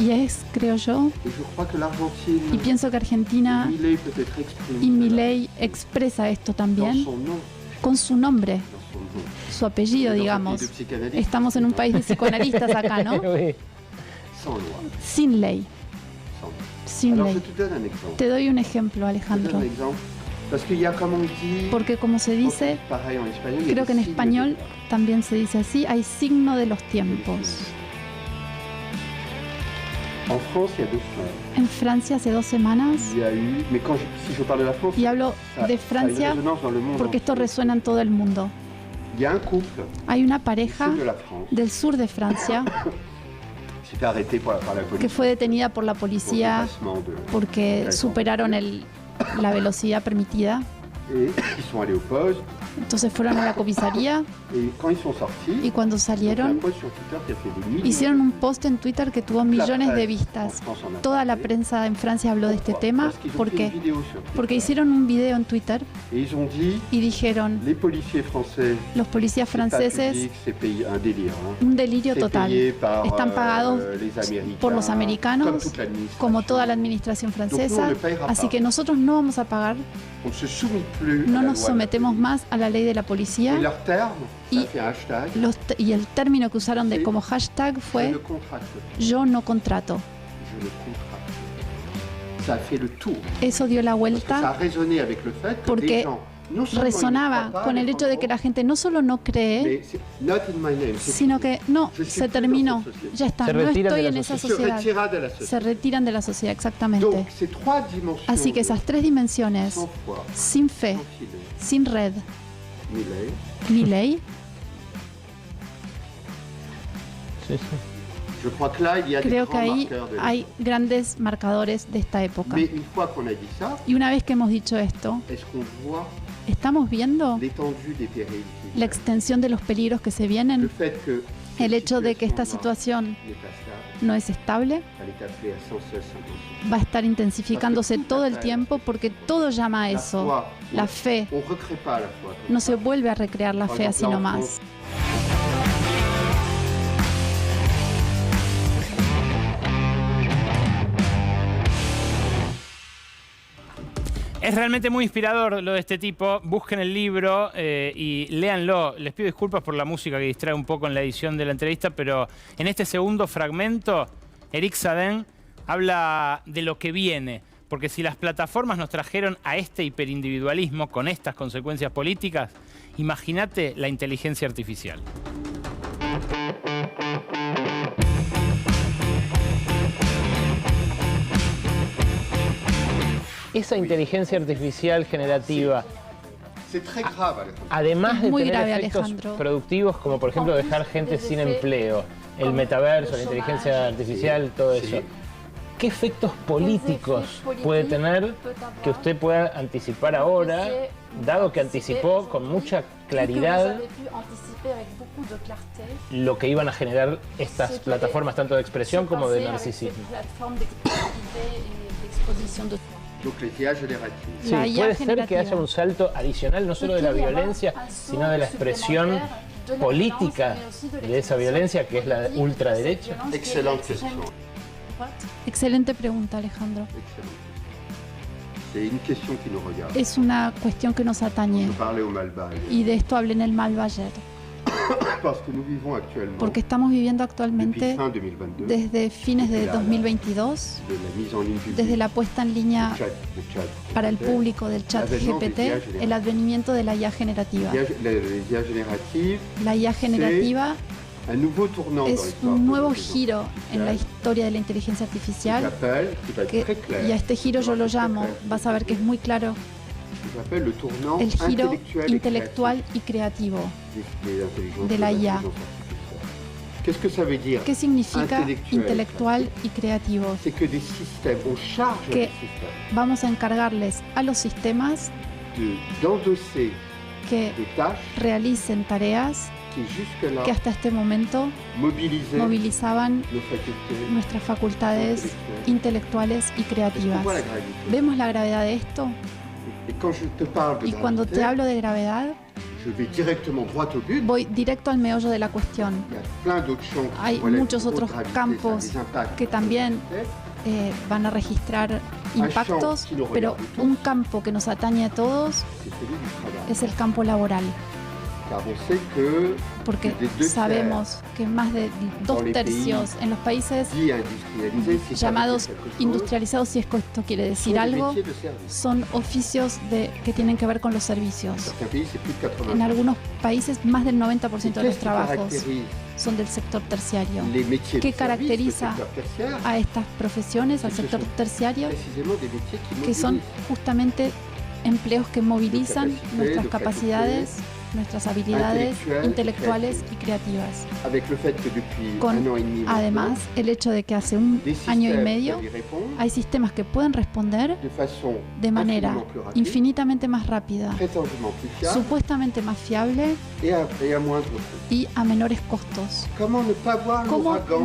y es, creo yo, y pienso que Argentina y Milei expresa esto también con su nombre, su apellido, digamos. Estamos en un país de psicoanalistas acá, ¿no? Sin ley. Sin ley. Te doy un ejemplo, Alejandro. Porque como se dice, creo que en español también se dice así, hay signo de los tiempos. En Francia hace 2 semanas, y hablo de Francia porque esto resuena en todo el mundo. Hay una pareja del sur de Francia que fue detenida por la policía porque superaron la velocidad permitida. Entonces fueron a la comisaría y cuando salieron hicieron un post en Twitter que tuvo millones de vistas. Toda la prensa en Francia habló de este tema. ¿Por qué? Porque hicieron un video en Twitter y dijeron: los policías franceses, un delirio total. Están pagados por los americanos, como toda la administración francesa, así que nosotros no vamos a pagar. No nos sometemos más a la ley de la policía. Y el término que usaron como hashtag fue "yo no contrato". Eso dio la vuelta porque resonaba con el hecho de que la gente no solo no cree, sino que no, se terminó, ya está, no estoy en esa sociedad. Se retiran de la sociedad, exactamente. Así que esas 3 dimensiones, sin fe, sin red, ni ley, creo que ahí hay grandes marcadores de esta época. Y una vez que hemos dicho esto, ¿estamos viendo la extensión de los peligros que se vienen? El hecho de que esta situación no es estable va a estar intensificándose todo el tiempo porque todo llama a eso. La fe. No se vuelve a recrear la fe así nomás. Es realmente muy inspirador lo de este tipo. Busquen el libro y léanlo. Les pido disculpas por la música que distrae un poco en la edición de la entrevista, pero en este segundo fragmento, Eric Sadin habla de lo que viene. Porque si las plataformas nos trajeron a este hiperindividualismo con estas consecuencias políticas, imagínate la inteligencia artificial. Esa inteligencia artificial generativa, además de tener efectos productivos como por ejemplo dejar gente sin empleo, el metaverso, la inteligencia artificial, todo eso, ¿qué efectos políticos puede tener que usted pueda anticipar ahora, dado que anticipó con mucha claridad lo que iban a generar estas plataformas tanto de expresión como de narcisismo? Sí, puede ser que haya un salto adicional, no solo de la violencia, sino de la expresión política de esa violencia, que es la ultraderecha. Excelente pregunta, Alejandro. Es una cuestión que nos atañe. Y de esto hablé en el Malva ayer. Porque estamos viviendo actualmente, desde fines de 2022, desde la puesta en línea para el público del chat GPT, el advenimiento de la IA generativa. La IA generativa es un nuevo giro en la historia de la inteligencia artificial, y a este giro yo lo llamo, vas a ver que es muy claro, el giro intelectual y creativo de la IA. ¿Qué significa intelectual y creativo? Que vamos a encargarles a los sistemas que realicen tareas que hasta este momento movilizaban nuestras facultades intelectuales y creativas. ¿Vemos la gravedad de esto? Y cuando te hablo de gravedad, voy directo al meollo de la cuestión. Hay muchos otros campos que también van a registrar impactos, pero un campo que nos atañe a todos es el campo laboral. Porque sabemos que más de 2/3 en los países llamados industrializados, si esto quiere decir algo, son oficios que tienen que ver con los servicios. En algunos países más del 90% de los trabajos son del sector terciario. ¿Qué caracteriza a estas profesiones, al sector terciario? Que son justamente empleos que movilizan nuestras capacidades, nuestras habilidades intelectuales y creativas. Además, el hecho de que hace un año y medio hay sistemas que pueden responder de manera infinitamente más rápida, supuestamente más fiable y a menores costos. ¿Cómo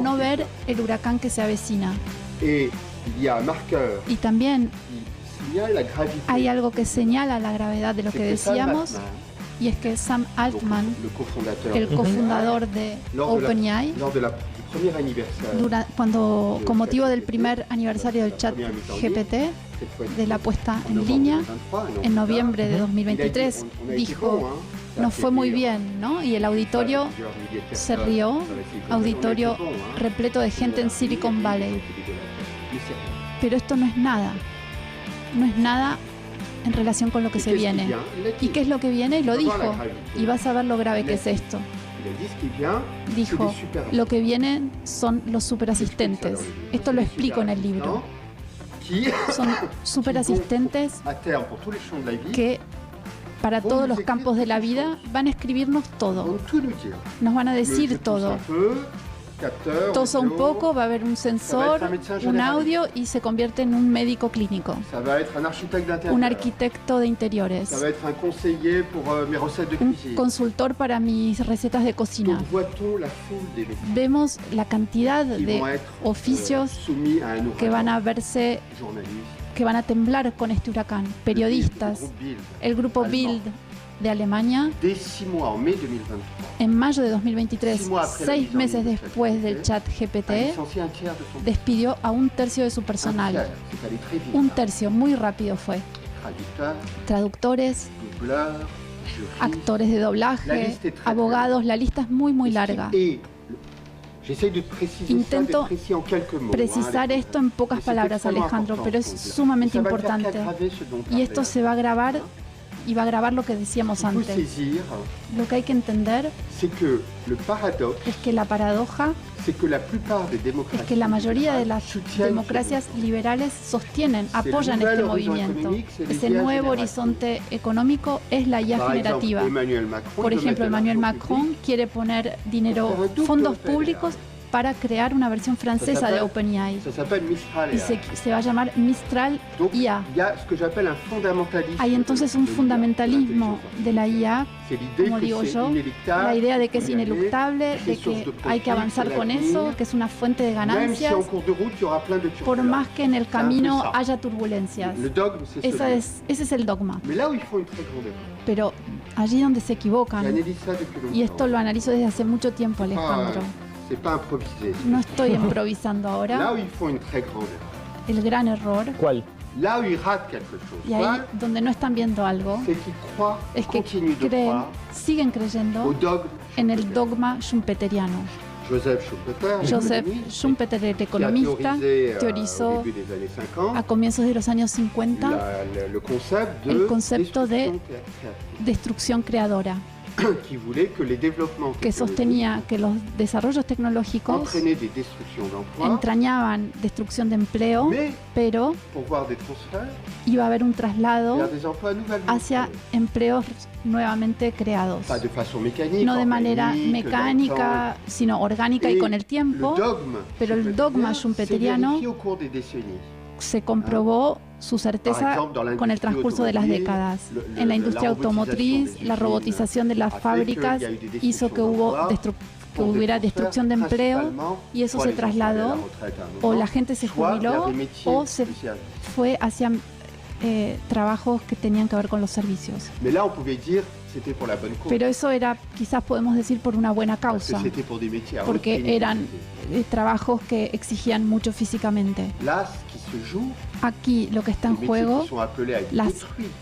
no ver el huracán que se avecina? Y también hay algo que señala la gravedad de lo que decíamos, y es que Sam Altman, el cofundador de OpenAI, con motivo del primer aniversario del chat GPT, de la puesta en línea, en noviembre de 2023, dijo: nos fue muy bien, ¿no? Y el auditorio se rió, auditorio repleto de gente en Silicon Valley. Pero esto no es nada. No es nada en relación con lo que se viene. ¿Y qué es lo que viene? Y lo dijo. Y vas a ver lo grave que es esto. Dijo, lo que vienen son los superasistentes. Esto lo explico en el libro. Son superasistentes que para todos los campos de la vida van a escribirnos todo. Nos van a decir todo. Tosa un poco, va a haber un sensor, un audio y se convierte en un médico clínico. Un arquitecto de interiores. Un consultor para mis recetas de cocina. Vemos la cantidad de oficios que van a verse, que van a temblar con este huracán. Periodistas, el grupo Bild de Alemania, en mayo de 2023, 6 meses después del chat GPT, despidió a 1/3 de su personal. 1/3, muy rápido fue. Traductores, actores de doblaje, abogados, la lista es muy, muy larga. Intento precisar esto en pocas palabras, Alejandro, pero es sumamente importante. Y esto se va a grabar y va a grabar lo que decíamos antes. Lo que hay que entender es que la paradoja es que la mayoría de las democracias liberales sostienen, apoyan este movimiento. Ese nuevo horizonte económico es la IA generativa. Por ejemplo, Emmanuel Macron quiere poner dinero, fondos públicos para crear una versión francesa de OpenAI. Y se va a llamar Mistral IA. Hay entonces un fundamentalismo de la IA, como digo yo, la idea de que es ineluctable, de que hay que avanzar con eso, que es una fuente de ganancias, por más que en el camino haya turbulencias. Ese es el dogma. Pero allí donde se equivocan, y esto lo analizo desde hace mucho tiempo, Alejandro, no estoy improvisando ahora. El gran error. ¿Cuál? Y ahí donde no están viendo algo es que siguen creyendo en el dogma schumpeteriano. Joseph Schumpeter, el economista, teorizó a comienzos de los años 50 el concepto de destrucción creadora. que sostenía que los desarrollos tecnológicos entrañaban destrucción de empleo, pero iba a haber un traslado hacia empleos nuevamente creados. No de manera mecánica, sino orgánica y con el tiempo, pero el dogma schumpeteriano se comprobó su certeza con el transcurso de las décadas. En la industria automotriz, la robotización de las fábricas hizo que hubiera destrucción de empleo y eso se trasladó, o la gente se jubiló o se fue hacia trabajos que tenían que ver con los servicios. Pero eso era, quizás podemos decir, por una buena causa, porque eran trabajos que exigían mucho físicamente. Aquí lo que está en juego,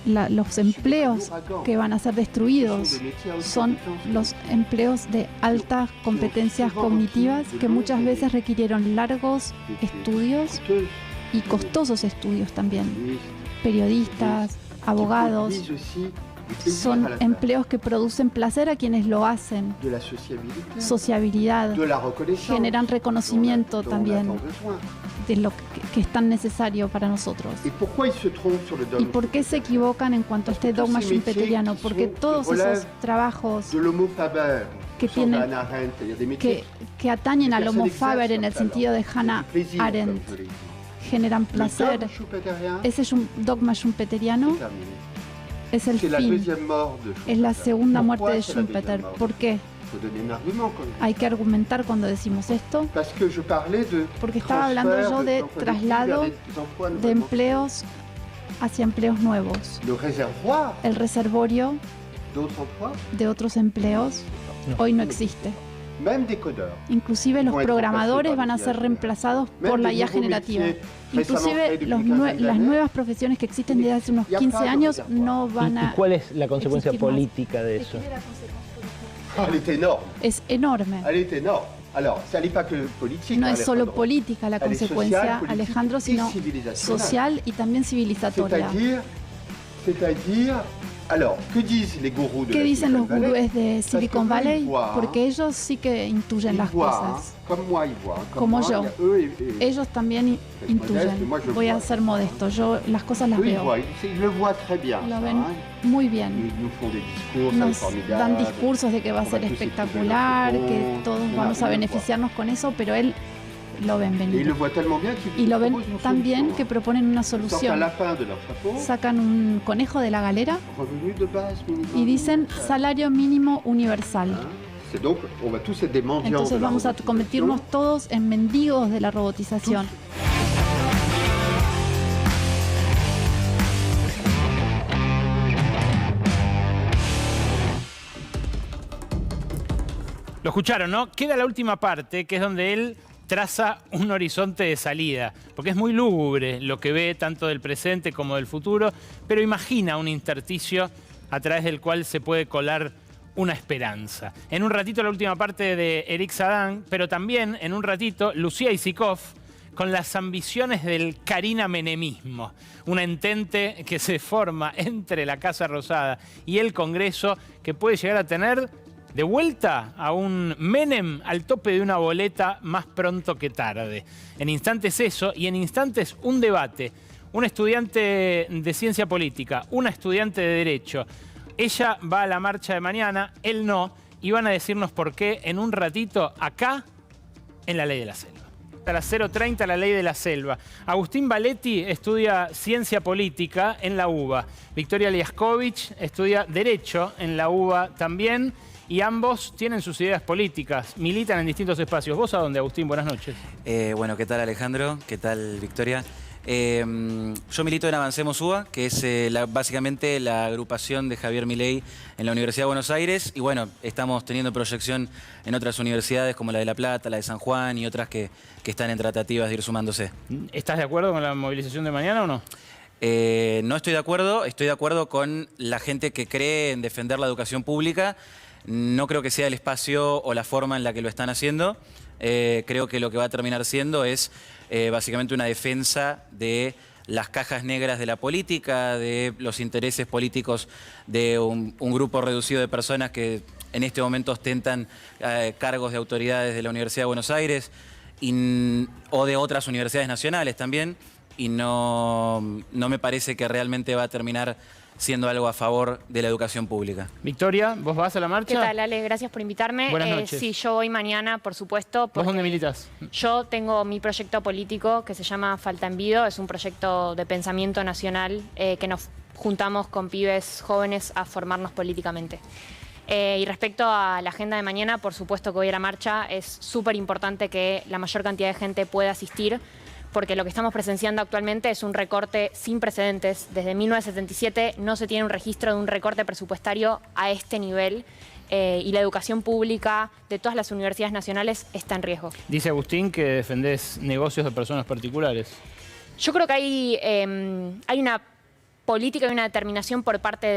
los empleos que van a ser destruidos son los empleos de altas competencias cognitivas que muchas veces requirieron largos estudios y costosos estudios también. Periodistas, abogados, son empleos que producen placer a quienes lo hacen, sociabilidad, generan reconocimiento también de lo que es tan necesario para nosotros. ¿Y por qué se equivocan en cuanto a este dogma schumpeteriano? Porque todos esos trabajos que atañen al Homo Faber en el sentido de Hannah Arendt generan placer. Ese dogma schumpeteriano es el fin, es la segunda muerte de Schumpeter. ¿Por qué? Hay que argumentar cuando decimos esto, porque estaba hablando yo de traslado de empleos hacia empleos nuevos. El reservorio de otros empleos hoy no existe. Inclusive los programadores van a ser reemplazados por la IA generativa. Inclusive las nuevas profesiones que existen desde hace unos 15 años no van a... ¿Y cuál es la consecuencia política de eso? Es enorme. No es solo política la consecuencia, Alejandro, sino social y también civilizatoria. ¿Qué dicen los gurúes de Silicon Valley? Porque ellos sí que intuyen las cosas, como yo. Ellos también intuyen. Voy a ser modesto, yo las cosas las veo. Lo ven muy bien. Nos dan discursos de que va a ser espectacular, que todos vamos a beneficiarnos con eso, pero él lo ven venir. Y lo ven tan bien que proponen una solución. Sacan un conejo de la galera y dicen salario mínimo universal. Entonces vamos a convertirnos todos en mendigos de la robotización. Lo escucharon, ¿no? Queda la última parte, que es donde él traza un horizonte de salida, porque es muy lúgubre lo que ve tanto del presente como del futuro, pero imagina un intersticio a través del cual se puede colar una esperanza. En un ratito la última parte de Eric Sadán, pero también en un ratito Lucía Isikoff con las ambiciones del Carina-menemismo, un entente que se forma entre la Casa Rosada y el Congreso que puede llegar a tener de vuelta a un Menem al tope de una boleta más pronto que tarde. En instantes eso, y en instantes un debate. Un estudiante de ciencia política, una estudiante de derecho. Ella va a la marcha de mañana, él no, y van a decirnos por qué en un ratito acá, en La Ley de la Selva. A las 0:30, La Ley de la Selva. Agustín Valetti estudia ciencia política en la UBA. Victoria Liaskovich estudia derecho en la UBA también. Y ambos tienen sus ideas políticas, militan en distintos espacios. ¿Vos a dónde, Agustín? Buenas noches. Bueno, ¿qué tal, Alejandro? ¿Qué tal, Victoria? Yo milito en Avancemos UBA, que es básicamente la agrupación de Javier Milei en la Universidad de Buenos Aires. Y bueno, estamos teniendo proyección en otras universidades como la de La Plata, la de San Juan y otras que están en tratativas de ir sumándose. ¿Estás de acuerdo con la movilización de mañana o no? No estoy de acuerdo con la gente que cree en defender la educación pública. No creo que sea el espacio o la forma en la que lo están haciendo. Creo que lo que va a terminar siendo es básicamente una defensa de las cajas negras de la política, de los intereses políticos de un grupo reducido de personas que en este momento ostentan cargos de autoridades de la Universidad de Buenos Aires o de otras universidades nacionales también, y no me parece que realmente va a terminar siendo algo a favor de la educación pública. Victoria, ¿vos vas a la marcha? ¿Qué tal, Ale? Gracias por invitarme. Buenas noches. Sí, yo voy mañana, por supuesto. ¿Vos dónde militas? Yo tengo mi proyecto político que se llama Falta Envido. Es un proyecto de pensamiento nacional que nos juntamos con pibes jóvenes a formarnos políticamente. Y respecto a la agenda de mañana, por supuesto que voy a la marcha. Es súper importante que la mayor cantidad de gente pueda asistir, porque lo que estamos presenciando actualmente es un recorte sin precedentes. Desde 1977 no se tiene un registro de un recorte presupuestario a este nivel y la educación pública de todas las universidades nacionales está en riesgo. Dice Agustín que defendés negocios de personas particulares. Yo creo que hay una política y una determinación por parte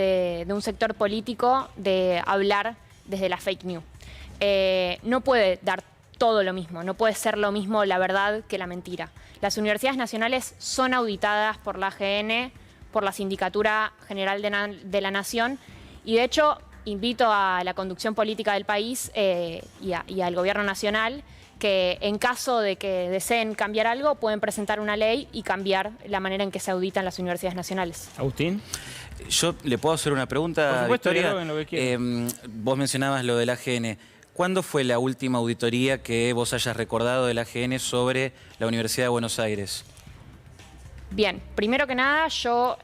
de un sector político de hablar desde la fake news. No puede dar todo lo mismo, no puede ser lo mismo la verdad que la mentira. Las universidades nacionales son auditadas por la AGN, por la Sindicatura General de la Nación, y de hecho invito a la conducción política del país y al gobierno nacional que en caso de que deseen cambiar algo pueden presentar una ley y cambiar la manera en que se auditan las universidades nacionales. Agustín. Yo le puedo hacer una pregunta, Por supuesto, Victoria. lo que quieran. Vos mencionabas lo del AGN. ¿Cuándo fue la última auditoría que vos hayas recordado del AGN sobre la Universidad de Buenos Aires? Bien, primero que nada, yo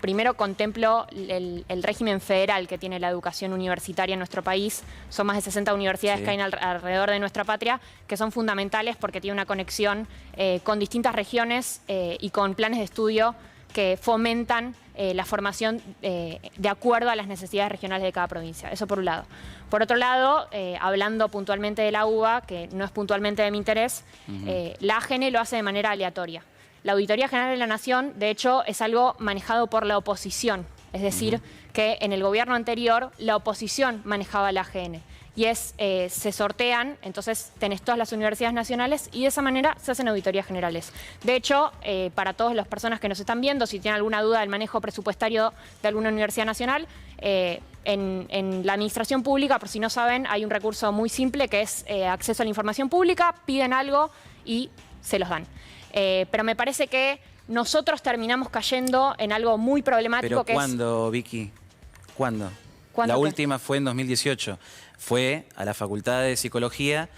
primero contemplo el régimen federal que tiene la educación universitaria en nuestro país. Son más de 60 universidades que hay alrededor de nuestra patria, que son fundamentales porque tiene una conexión con distintas regiones y con planes de estudio que fomentan la formación de acuerdo a las necesidades regionales de cada provincia. Eso por un lado. Por otro lado, hablando puntualmente de la UBA, que no es puntualmente de mi interés, la AGN lo hace de manera aleatoria. La Auditoría General de la Nación, de hecho, es algo manejado por la oposición. Es decir, que en el gobierno anterior la oposición manejaba la AGN. Y se sortean, entonces tenés todas las universidades nacionales y de esa manera se hacen auditorías generales. De hecho, para todas las personas que nos están viendo, si tienen alguna duda del manejo presupuestario de alguna universidad nacional, en la administración pública, por si no saben, hay un recurso muy simple que es acceso a la información pública, piden algo y se los dan. Pero me parece que nosotros terminamos cayendo en algo muy problemático. ¿Pero cuándo, Vicky? ¿Cuándo? La última fue en 2018. Fue a la Facultad de Psicología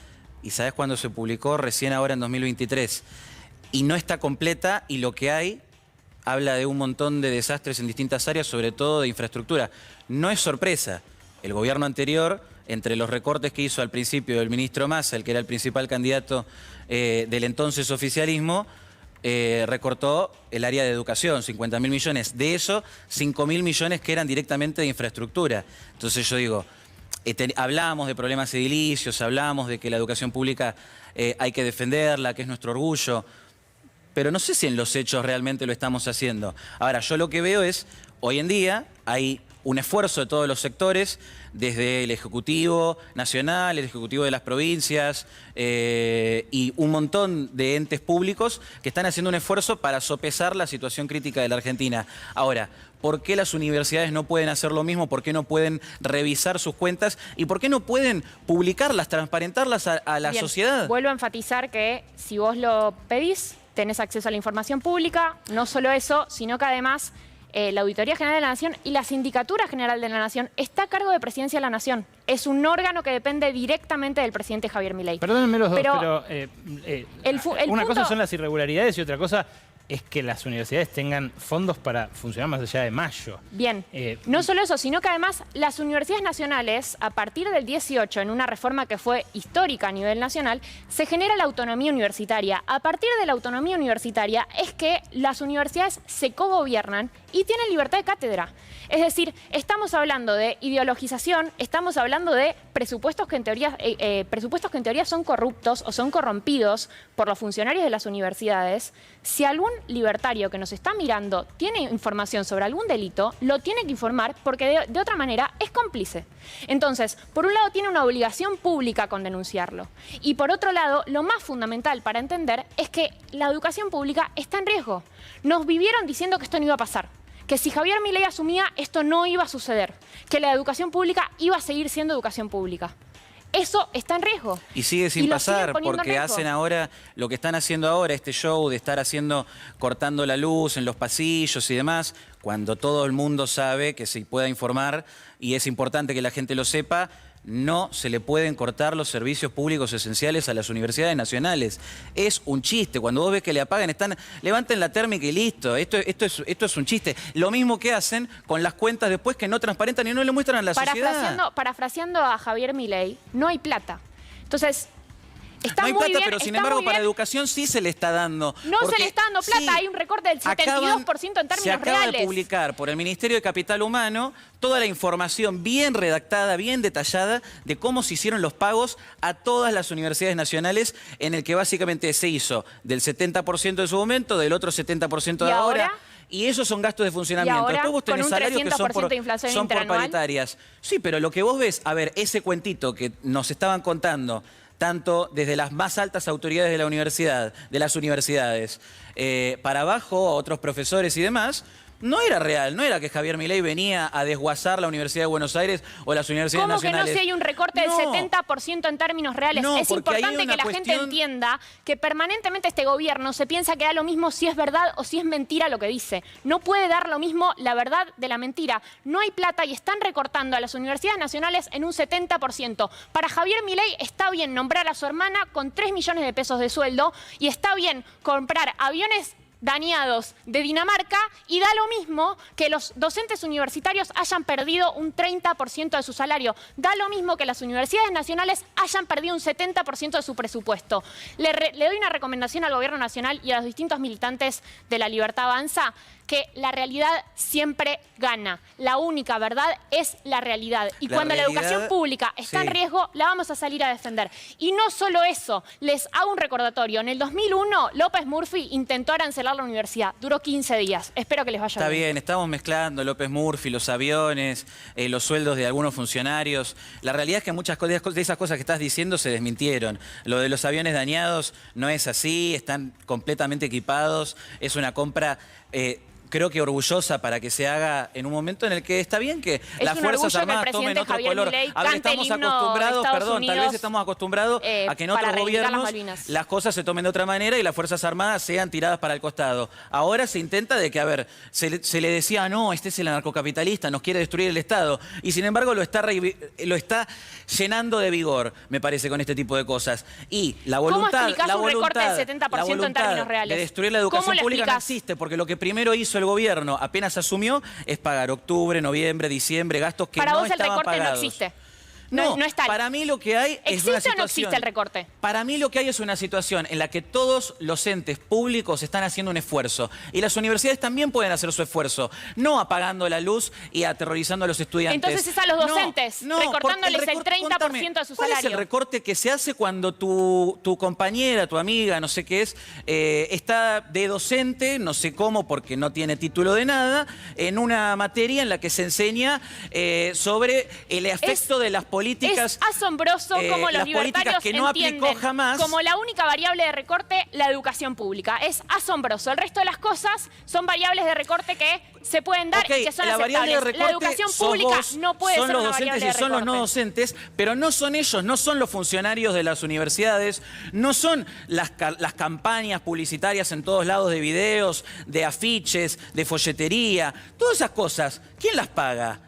y ¿sabes cuándo se publicó? Recién ahora en 2023. Y no está completa y lo que hay habla de un montón de desastres en distintas áreas, sobre todo de infraestructura. No es sorpresa. El gobierno anterior, entre los recortes que hizo al principio el ministro Massa, el que era el principal candidato del entonces oficialismo, recortó el área de educación, 50.000 millones. De eso, 5.000 millones que eran directamente de infraestructura. Entonces yo digo, hablábamos de problemas edilicios, hablábamos de que la educación pública hay que defenderla, que es nuestro orgullo, pero no sé si en los hechos realmente lo estamos haciendo. Ahora, yo lo que veo es, hoy en día hay un esfuerzo de todos los sectores, desde el Ejecutivo Nacional, el Ejecutivo de las provincias y un montón de entes públicos que están haciendo un esfuerzo para sopesar la situación crítica de la Argentina. Ahora, ¿por qué las universidades no pueden hacer lo mismo? ¿Por qué no pueden revisar sus cuentas? ¿Y por qué no pueden publicarlas, transparentarlas a la sociedad? Vuelvo a enfatizar que si vos lo pedís, tenés acceso a la información pública. No solo eso, sino que además la Auditoría General de la Nación y la Sindicatura General de la Nación está a cargo de Presidencia de la Nación. Es un órgano que depende directamente del presidente Javier Milei. Perdónenme los dos, pero una punto... cosa son las irregularidades y otra cosa es que las universidades tengan fondos para funcionar más allá de mayo. Bien, no solo eso, sino que además las universidades nacionales, a partir del 18, en una reforma que fue histórica a nivel nacional, se genera la autonomía universitaria. A partir de la autonomía universitaria es que las universidades se cogobiernan y tienen libertad de cátedra. Es decir, estamos hablando de ideologización, estamos hablando de presupuestos que en teoría son corruptos o son corrompidos por los funcionarios de las universidades. Si algún libertario que nos está mirando tiene información sobre algún delito, lo tiene que informar porque de otra manera es cómplice. Entonces, por un lado tiene una obligación pública con denunciarlo y por otro lado, lo más fundamental para entender es que la educación pública está en riesgo. Nos vivieron diciendo que esto no iba a pasar, que si Javier Milei asumía, esto no iba a suceder, que la educación pública iba a seguir siendo educación pública. Eso está en riesgo. Y sigue sin pasar, porque hacen ahora lo que están haciendo ahora, este show de estar cortando la luz en los pasillos y demás, cuando todo el mundo sabe que se pueda informar y es importante que la gente lo sepa. No se le pueden cortar los servicios públicos esenciales a las universidades nacionales. Es un chiste. Cuando vos ves que le apagan, levanten la térmica y listo. Esto es un chiste. Lo mismo que hacen con las cuentas después que no transparentan y no le muestran a la sociedad. Parafraseando a Javier Milei, no hay plata. Entonces, no hay plata, pero sin embargo para educación sí se le está dando. No se le está dando plata, sí, hay un recorte del 72% en términos reales. Se acaba de publicar por el Ministerio de Capital Humano toda la información bien redactada, bien detallada de cómo se hicieron los pagos a todas las universidades nacionales, en el que básicamente se hizo del 70% de su momento, del otro 70% de ahora. Y esos son gastos de funcionamiento. Ahora, después vos tenés salarios que son por paritarias. Sí, pero lo que vos ves, a ver, ese cuentito que nos estaban contando tanto desde las más altas autoridades de la universidad, de las universidades, para abajo, otros profesores y demás, no era real, no era que Javier Milei venía a desguazar la Universidad de Buenos Aires o las universidades nacionales. ¿Cómo que no, si hay un recorte del 70% en términos reales? No, es importante que la gente entienda que permanentemente este gobierno se piensa que da lo mismo si es verdad o si es mentira lo que dice. No puede dar lo mismo la verdad de la mentira. No hay plata y están recortando a las universidades nacionales en un 70%. Para Javier Milei está bien nombrar a su hermana con 3 millones de pesos de sueldo y está bien comprar aviones dañados de Dinamarca y da lo mismo que los docentes universitarios hayan perdido un 30% de su salario. Da lo mismo que las universidades nacionales hayan perdido un 70% de su presupuesto. Le doy una recomendación al Gobierno Nacional y a los distintos militantes de La Libertad Avanza, que la realidad siempre gana. La única verdad es la realidad. Y cuando la educación pública está en riesgo, la vamos a salir a defender. Y no solo eso, les hago un recordatorio. En el 2001, López Murphy intentó arancelar la universidad. Duró 15 días. Espero que les vaya bien. Está bien, estamos mezclando López Murphy, los aviones, los sueldos de algunos funcionarios. La realidad es que muchas de esas cosas que estás diciendo se desmintieron. Lo de los aviones dañados no es así, están completamente equipados. Es una compra creo que orgullosa para que se haga en un momento en el que está bien que las Fuerzas Armadas tomen otro color. A ver, estamos acostumbrados, tal vez estamos acostumbrados a que en otros gobiernos las cosas se tomen de otra manera y las Fuerzas Armadas sean tiradas para el costado. Ahora se intenta de que, a ver, se le decía, no, este es el anarcocapitalista, nos quiere destruir el Estado. Y sin embargo lo está llenando de vigor, me parece, con este tipo de cosas. Y la voluntad, un recorte del 70% en términos reales? De destruir la educación pública no existe, porque lo que primero hizo el gobierno apenas asumió es pagar octubre, noviembre, diciembre, gastos que no estaban pagados. Para vos el recorte no existe. No está. Para mí lo que hay es una situación... ¿Existe o no existe el recorte? Para mí lo que hay es una situación en la que todos los entes públicos están haciendo un esfuerzo. Y las universidades también pueden hacer su esfuerzo. No apagando la luz y aterrorizando a los estudiantes. Entonces es a los docentes, recortándoles el 30% de su salario. ¿Cuál es el recorte que se hace cuando tu compañera, tu amiga, no sé qué es, está de docente, no sé cómo, porque no tiene título de nada, en una materia en la que se enseña sobre el efecto de las políticas? Es asombroso cómo los libertarios que no aplicó jamás como la única variable de recorte la educación pública. Es asombroso. El resto de las cosas son variables de recorte que se pueden dar y que son aceptables. La educación pública no puede ser una variable de recorte. Son los docentes y son los no docentes, pero no son ellos, no son los funcionarios de las universidades, no son las campañas publicitarias en todos lados de videos, de afiches, de folletería. Todas esas cosas, ¿quién las paga?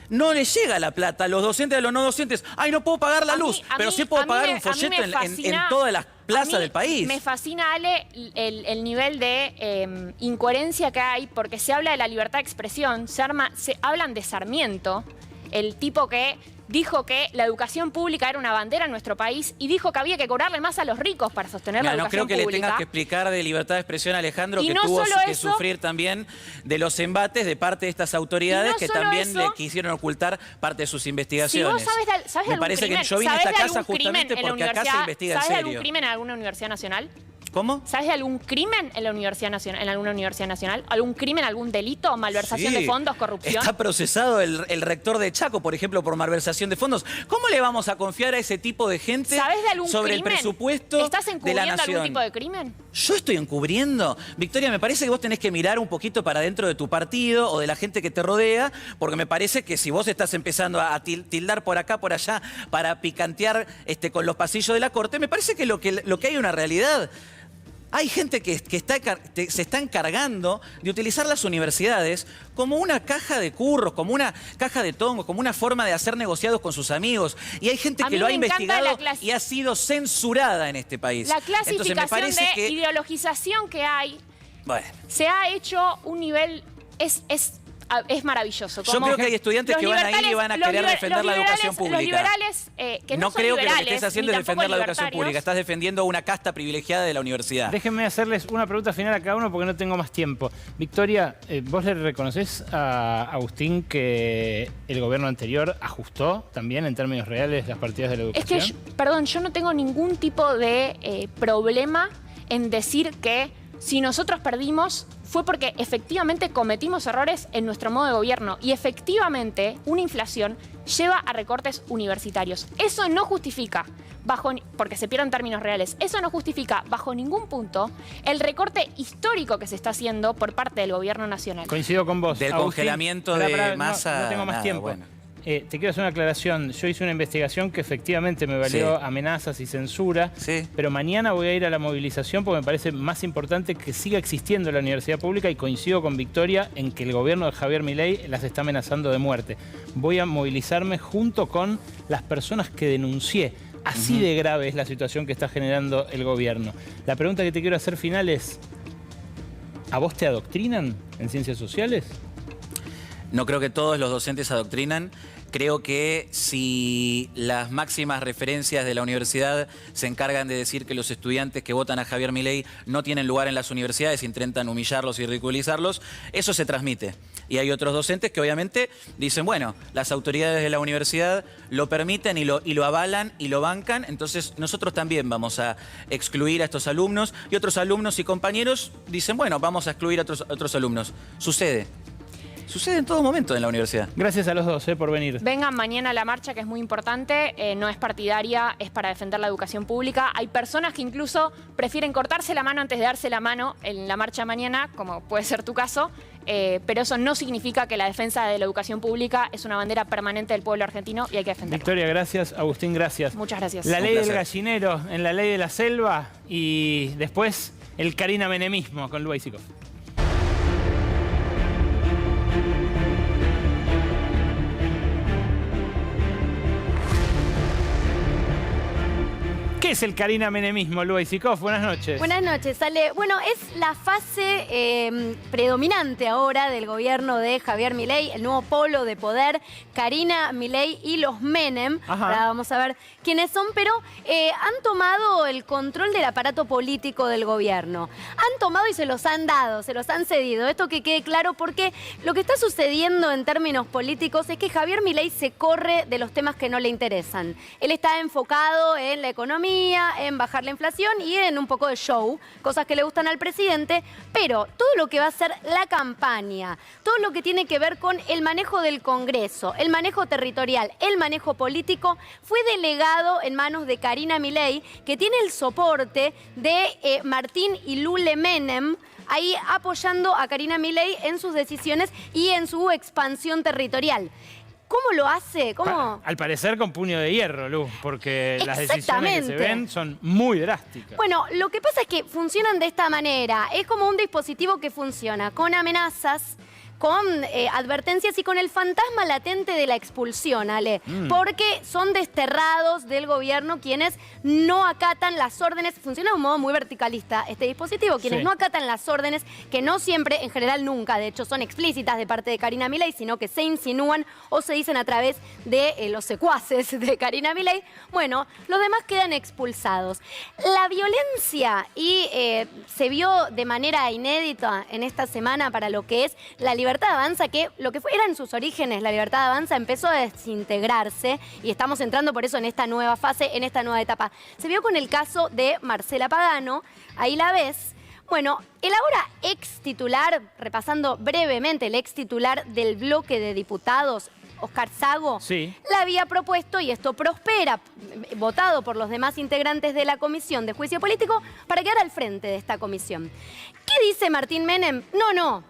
No les llega la plata a los docentes y a los no docentes. Ay, no puedo pagar la luz, pero sí puedo pagar un folleto en todas las plazas del país. Me fascina, Ale, el nivel de incoherencia que hay, porque se habla de la libertad de expresión, se hablan de Sarmiento, el tipo que dijo que la educación pública era una bandera en nuestro país y dijo que había que cobrarle más a los ricos para sostener la educación pública. No creo que le tengas que explicar de libertad de expresión a Alejandro, que no tuvo que eso, sufrir también de los embates de parte de estas autoridades que también le quisieron ocultar parte de sus investigaciones. Si vos sabes Me parece que yo vine a esta casa justamente porque acá se investiga en serio. ¿Sabes de algún crimen en alguna universidad nacional? ¿Cómo? ¿Sabes de algún crimen en la Universidad Nacional, en alguna universidad nacional? ¿Algún crimen, algún delito, malversación de fondos, corrupción? Está procesado el rector de Chaco, por ejemplo, por malversación de fondos. ¿Cómo le vamos a confiar a ese tipo de gente sobre el presupuesto ¿Estás de la encubriendo nación? algún tipo de crimen? ¿Yo estoy encubriendo? Victoria, me parece que vos tenés que mirar un poquito para dentro de tu partido o de la gente que te rodea, porque me parece que si vos estás empezando a tildar por acá, por allá, para picantear con los pasillos de la corte, me parece que lo que hay una realidad. Hay gente que se está encargando de utilizar las universidades como una caja de curros, como una caja de tongos, como una forma de hacer negociados con sus amigos. Y hay gente que lo ha investigado y ha sido censurada en este país. La clasificación de ideologización que hay, se ha hecho un nivel... Es maravilloso. Yo creo que hay estudiantes que van a ir y van a querer defender la educación pública. Los liberales que no son creo liberales, que lo que estés haciendo es defender la educación pública. Estás defendiendo una casta privilegiada de la universidad. Déjenme hacerles una pregunta final a cada uno porque no tengo más tiempo. Victoria, ¿vos le reconocés a Agustín que el gobierno anterior ajustó también en términos reales las partidas de la educación? Es que, perdón, yo no tengo ningún tipo de problema en decir que si nosotros perdimos fue porque efectivamente cometimos errores en nuestro modo de gobierno y efectivamente una inflación lleva a recortes universitarios. Eso no justifica, porque se pierden términos reales, eso no justifica bajo ningún punto el recorte histórico que se está haciendo por parte del gobierno nacional. Coincido con vos. Del Agustín, congelamiento de masa. No tengo más tiempo. Bueno. Te quiero hacer una aclaración. Yo hice una investigación que efectivamente me valió amenazas y censura, pero mañana voy a ir a la movilización porque me parece más importante que siga existiendo la universidad pública y coincido con Victoria en que el gobierno de Javier Milei las está amenazando de muerte. Voy a movilizarme junto con las personas que denuncié. Así de grave es la situación que está generando el gobierno. La pregunta que te quiero hacer final es, ¿a vos te adoctrinan en ciencias sociales? No creo que todos los docentes adoctrinan. Creo que si las máximas referencias de la universidad se encargan de decir que los estudiantes que votan a Javier Milei no tienen lugar en las universidades, intentan humillarlos y ridiculizarlos, eso se transmite. Y hay otros docentes que obviamente dicen, bueno, las autoridades de la universidad lo permiten y lo avalan y lo bancan, entonces nosotros también vamos a excluir a estos alumnos. Y otros alumnos y compañeros dicen, bueno, vamos a excluir a otros alumnos. Sucede en todo momento en la universidad. Gracias a los dos por venir. Vengan mañana a la marcha, que es muy importante. No es partidaria, es para defender la educación pública. Hay personas que incluso prefieren cortarse la mano antes de darse la mano en la marcha mañana, como puede ser tu caso. Pero eso no significa que la defensa de la educación pública es una bandera permanente del pueblo argentino y hay que defenderla. Victoria, gracias. Agustín, gracias. Muchas gracias. La ley del gallinero en la ley de la selva y después el Karina Menemismo con Lua Isikov. ¿Qué es el Karina Menemismo, Lua Isikov? Buenas noches. Buenas noches, Ale. Bueno, es la fase predominante ahora del gobierno de Javier Milei, el nuevo polo de poder, Karina Milei y los Menem. Ahora vamos a ver quiénes son, pero han tomado el control del aparato político del gobierno. Han tomado y se los han dado, se los han cedido. Esto que quede claro porque lo que está sucediendo en términos políticos es que Javier Milei se corre de los temas que no le interesan. Él está enfocado en la economía, en bajar la inflación y en un poco de show, cosas que le gustan al presidente, pero todo lo que va a ser la campaña, todo lo que tiene que ver con el manejo del Congreso, el manejo territorial, el manejo político, fue delegado en manos de Karina Milei, que tiene el soporte de Martín y Lule Menem, ahí apoyando a Karina Milei en sus decisiones y en su expansión territorial. ¿Cómo lo hace? ¿Cómo? Al parecer con puño de hierro, Lu, porque las decisiones que se ven son muy drásticas. Bueno, lo que pasa es que funcionan de esta manera. Es como un dispositivo que funciona con amenazas, con advertencias y con el fantasma latente de la expulsión, Ale, porque son desterrados del gobierno quienes no acatan las órdenes. Funciona de un modo muy verticalista este dispositivo, quienes no acatan las órdenes, que no siempre, en general nunca, de hecho, son explícitas de parte de Karina Milei, sino que se insinúan o se dicen a través de los secuaces de Karina Milei. Bueno, los demás quedan expulsados. La violencia se vio de manera inédita en esta semana para lo que es la Libertad Avanza, que lo que eran sus orígenes, la Libertad Avanza empezó a desintegrarse y estamos entrando por eso en esta nueva fase, en esta nueva etapa. Se vio con el caso de Marcela Pagano, ahí la ves. Bueno, el ahora ex titular, repasando brevemente, el ex titular del bloque de diputados, Óscar Sago, la había propuesto, y esto prospera, votado por los demás integrantes de la Comisión de Juicio Político, para quedar al frente de esta comisión. ¿Qué dice Martín Menem? No,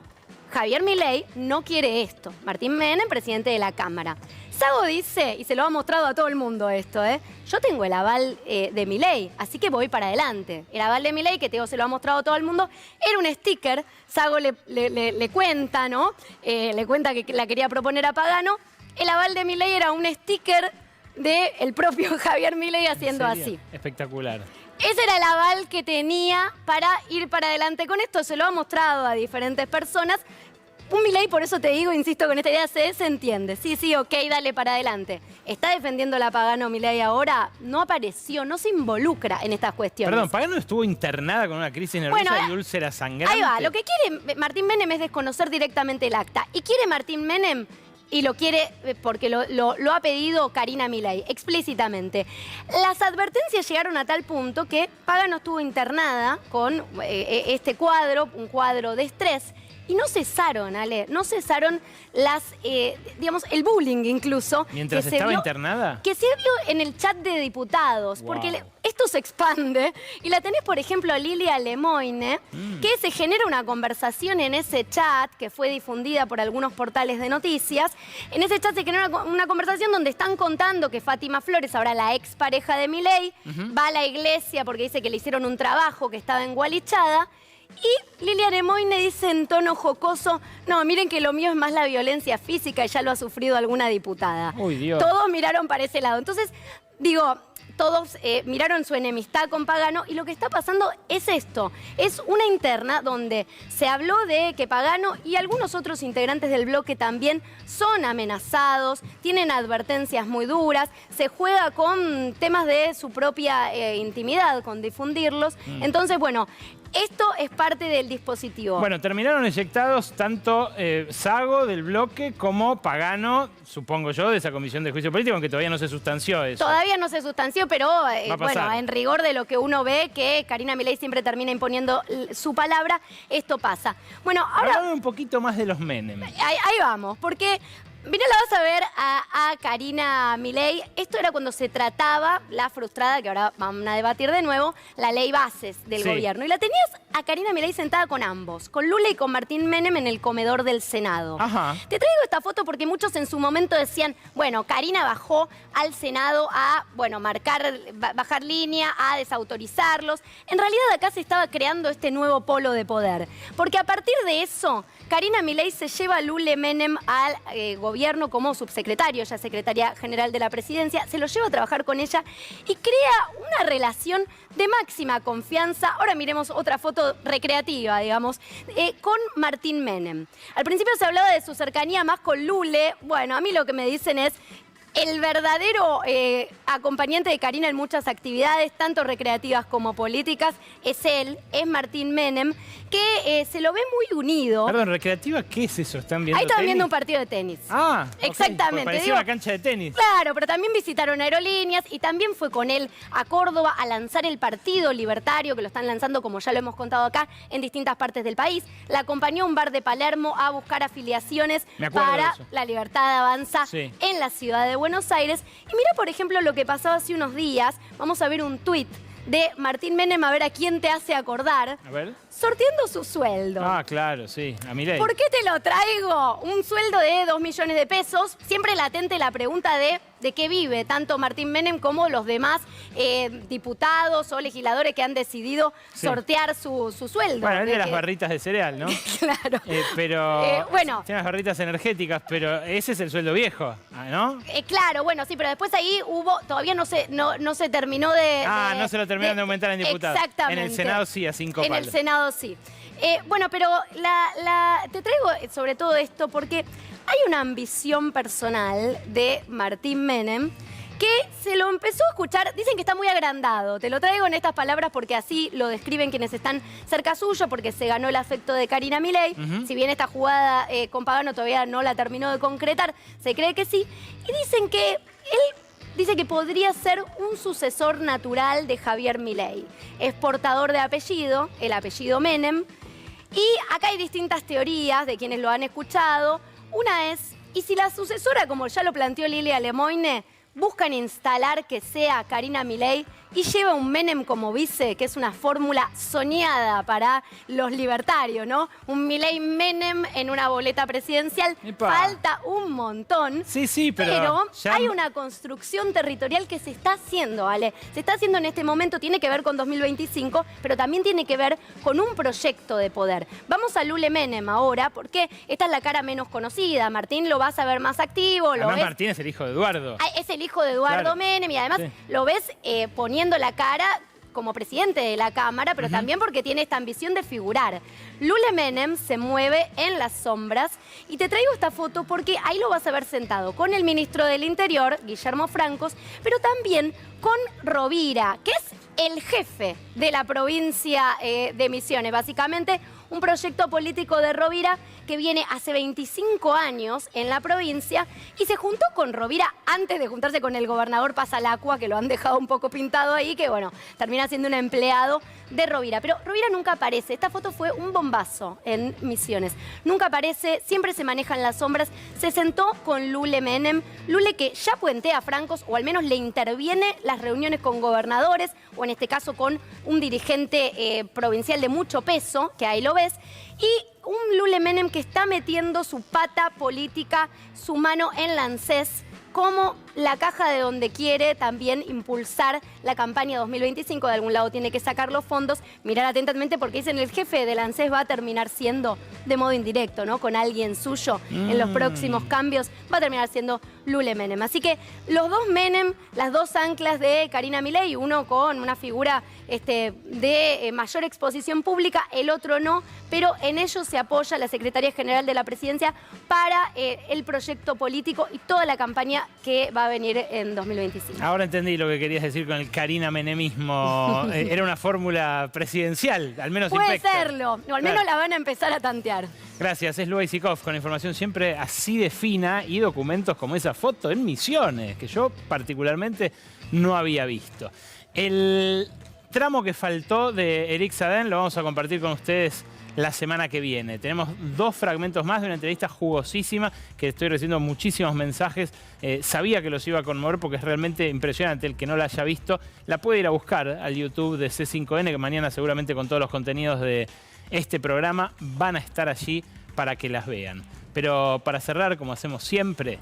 Javier Milei no quiere esto. Martín Menem, presidente de la Cámara. Sago dice, y se lo ha mostrado a todo el mundo esto, yo tengo el aval de Milei, así que voy para adelante. El aval de Milei, que se lo ha mostrado a todo el mundo, era un sticker. Sago le cuenta, ¿no? Le cuenta que la quería proponer a Pagano. El aval de Milei era un sticker del propio Javier Milei haciendo así. Espectacular. Ese era el aval que tenía para ir para adelante con esto. Se lo ha mostrado a diferentes personas. Un Milei, por eso te digo, insisto con esta idea, se entiende. Sí, ok, dale para adelante. ¿Está defendiendo la Pagano Milei ahora? No apareció, no se involucra en estas cuestiones. Perdón, ¿Pagano estuvo internada con una crisis nerviosa y úlcera sangrante? Ahí va, lo que quiere Martín Menem es desconocer directamente el acta. Y quiere Martín Menem, y lo quiere porque lo ha pedido Karina Milei explícitamente. Las advertencias llegaron a tal punto que Pagano estuvo internada con este cuadro, un cuadro de estrés. Y no cesaron, Ale, no cesaron el bullying incluso. ¿Mientras estaba internada? Que se vio en el chat de diputados, porque esto se expande. Y la tenés, por ejemplo, a Lilia Lemoine, que se genera una conversación en ese chat, que fue difundida por algunos portales de noticias. En ese chat se genera una conversación donde están contando que Fátima Flores, ahora la expareja de Milei, va a la iglesia porque dice que le hicieron un trabajo, que estaba engualichada. Y Lilia Lemoine dice en tono jocoso, no, miren que lo mío es más la violencia física y ya lo ha sufrido alguna diputada. Uy, Dios. Todos miraron para ese lado. Entonces, digo, todos miraron su enemistad con Pagano y lo que está pasando es esto. Es una interna donde se habló de que Pagano y algunos otros integrantes del bloque también son amenazados, tienen advertencias muy duras, se juega con temas de su propia intimidad, con difundirlos. Entonces, bueno, esto es parte del dispositivo. Bueno, terminaron eyectados tanto Sago del bloque como Pagano, supongo yo, de esa comisión de juicio político, aunque todavía no se sustanció eso. Todavía no se sustanció, pero bueno, en rigor de lo que uno ve, que Karina Milei siempre termina imponiendo su palabra, esto pasa. Bueno, ahora... Háblame un poquito más de los Menem. Ahí vamos, porque... Mira, la vas a ver a Karina Milei. Esto era cuando se trataba, la frustrada, que ahora van a debatir de nuevo, la ley bases del gobierno. Y la tenías a Karina Milei sentada con ambos, con Lula y con Martín Menem en el comedor del Senado. Te traigo esta foto porque muchos en su momento decían, bueno, Karina bajó al Senado a, bueno, bajar línea, a desautorizarlos. En realidad acá se estaba creando este nuevo polo de poder. Porque a partir de eso, Karina Milei se lleva a Lule Menem al gobierno como subsecretario, ya secretaria general de la presidencia, se lo lleva a trabajar con ella y crea una relación de máxima confianza. Ahora miremos otra foto recreativa, digamos, con Martín Menem. Al principio se hablaba de su cercanía más con Lule. Bueno, a mí lo que me dicen es... El verdadero acompañante de Karina en muchas actividades, tanto recreativas como políticas, es él, es Martín Menem, que se lo ve muy unido. Perdón, ¿recreativa qué es eso? ¿Están viendo Ahí estaban tenis? viendo un partido de tenis. Ah, exactamente. Parecía una cancha de tenis. Claro, pero también visitaron aerolíneas y también fue con él a Córdoba a lanzar el Partido Libertario, que lo están lanzando, como ya lo hemos contado acá, en distintas partes del país. La acompañó a un bar de Palermo a buscar afiliaciones para la Libertad Avanza en la ciudad de Buenos Aires. Y mira, por ejemplo, lo que pasó hace unos días. Vamos a ver un tuit de Martín Menem, a ver a quién te hace acordar. A ver. sorteando su sueldo. Ah, claro, sí, a Milei. ¿Por qué te lo traigo? Un sueldo de 2 millones de pesos. Siempre latente la pregunta de qué vive tanto Martín Menem como los demás diputados o legisladores que han decidido sortear su sueldo. Bueno, él de las barritas de cereal, ¿no? Claro. Pero bueno, tiene las barritas energéticas, pero ese es el sueldo viejo, ¿no? Claro, bueno, sí, pero después ahí todavía no se terminó de... no se lo terminaron de aumentar en diputados. Exactamente. En el Senado sí, a 5 palos. En el Senado sí. Bueno, pero te traigo sobre todo esto porque hay una ambición personal de Martín Menem que se lo empezó a escuchar, dicen que está muy agrandado. Te lo traigo en estas palabras porque así lo describen quienes están cerca suyo, porque se ganó el afecto de Karina Milei. Si bien esta jugada con Pagano todavía no la terminó de concretar, se cree que sí. Y dicen que él dice que podría ser un sucesor natural de Javier Milei. Es portador de apellido, el apellido Menem. Y acá hay distintas teorías de quienes lo han escuchado. Una es, ¿y si la sucesora, como ya lo planteó Lilia Lemoyne, buscan instalar que sea Karina Milei y lleva un Menem como vice, que es una fórmula soñada para los libertarios, ¿no? Un Milei-Menem en una boleta presidencial. Falta un montón. Sí, pero ya... hay una construcción territorial que se está haciendo, ¿vale? Se está haciendo en este momento, tiene que ver con 2025, pero también tiene que ver con un proyecto de poder. Vamos a Lule Menem ahora, porque esta es la cara menos conocida. Martín lo vas a ver más activo. Además, Martín es el hijo de Eduardo. Es el hijo de Eduardo Menem y además lo ves poniendo la cara como presidente de la Cámara, pero también porque tiene esta ambición de figurar. Lule Menem se mueve en las sombras y te traigo esta foto porque ahí lo vas a ver sentado con el ministro del Interior, Guillermo Francos, pero también con Rovira, que es el jefe de la provincia de Misiones. Básicamente, un proyecto político de Rovira que viene hace 25 años en la provincia y se juntó con Rovira antes de juntarse con el gobernador Pasalacua, que lo han dejado un poco pintado ahí, que bueno, termina siendo un empleado de Rovira. Pero Rovira nunca aparece. Esta foto fue un bombazo en Misiones. Nunca aparece, siempre se maneja en las sombras. Se sentó con Lule Menem. Lule que ya puentea a Francos, o al menos le interviene las reuniones con gobernadores, o en este caso con un dirigente provincial de mucho peso, que ahí lo ves, y un Lule Menem que está metiendo su pata política, su mano en la ANSES, como la caja de donde quiere también impulsar la campaña 2025. De algún lado tiene que sacar los fondos. Mirar atentamente porque dicen el jefe del ANSES va a terminar siendo de modo indirecto, ¿no? Con alguien suyo en los próximos cambios va a terminar siendo Lule Menem. Así que los dos Menem, las dos anclas de Karina Milei, uno con una figura de mayor exposición pública, el otro no, pero en ellos se apoya la Secretaría General de la Presidencia para el proyecto político y toda la campaña que va a venir en 2025. Ahora entendí lo que querías decir con el Karina Menemismo. Era una fórmula presidencial, al menos puede serlo, o al menos la van a empezar a tantear. Gracias, es Luis Isikov con información siempre así de fina y documentos como esa foto en Misiones, que yo particularmente no había visto. El tramo que faltó de Eric Sadén lo vamos a compartir con ustedes la semana que viene. Tenemos 2 fragmentos más de una entrevista jugosísima que estoy recibiendo muchísimos mensajes. Sabía que los iba a conmover porque es realmente impresionante. El que no la haya visto la puede ir a buscar al YouTube de C5N, que mañana seguramente con todos los contenidos de este programa van a estar allí para que las vean. Pero para cerrar, como hacemos siempre,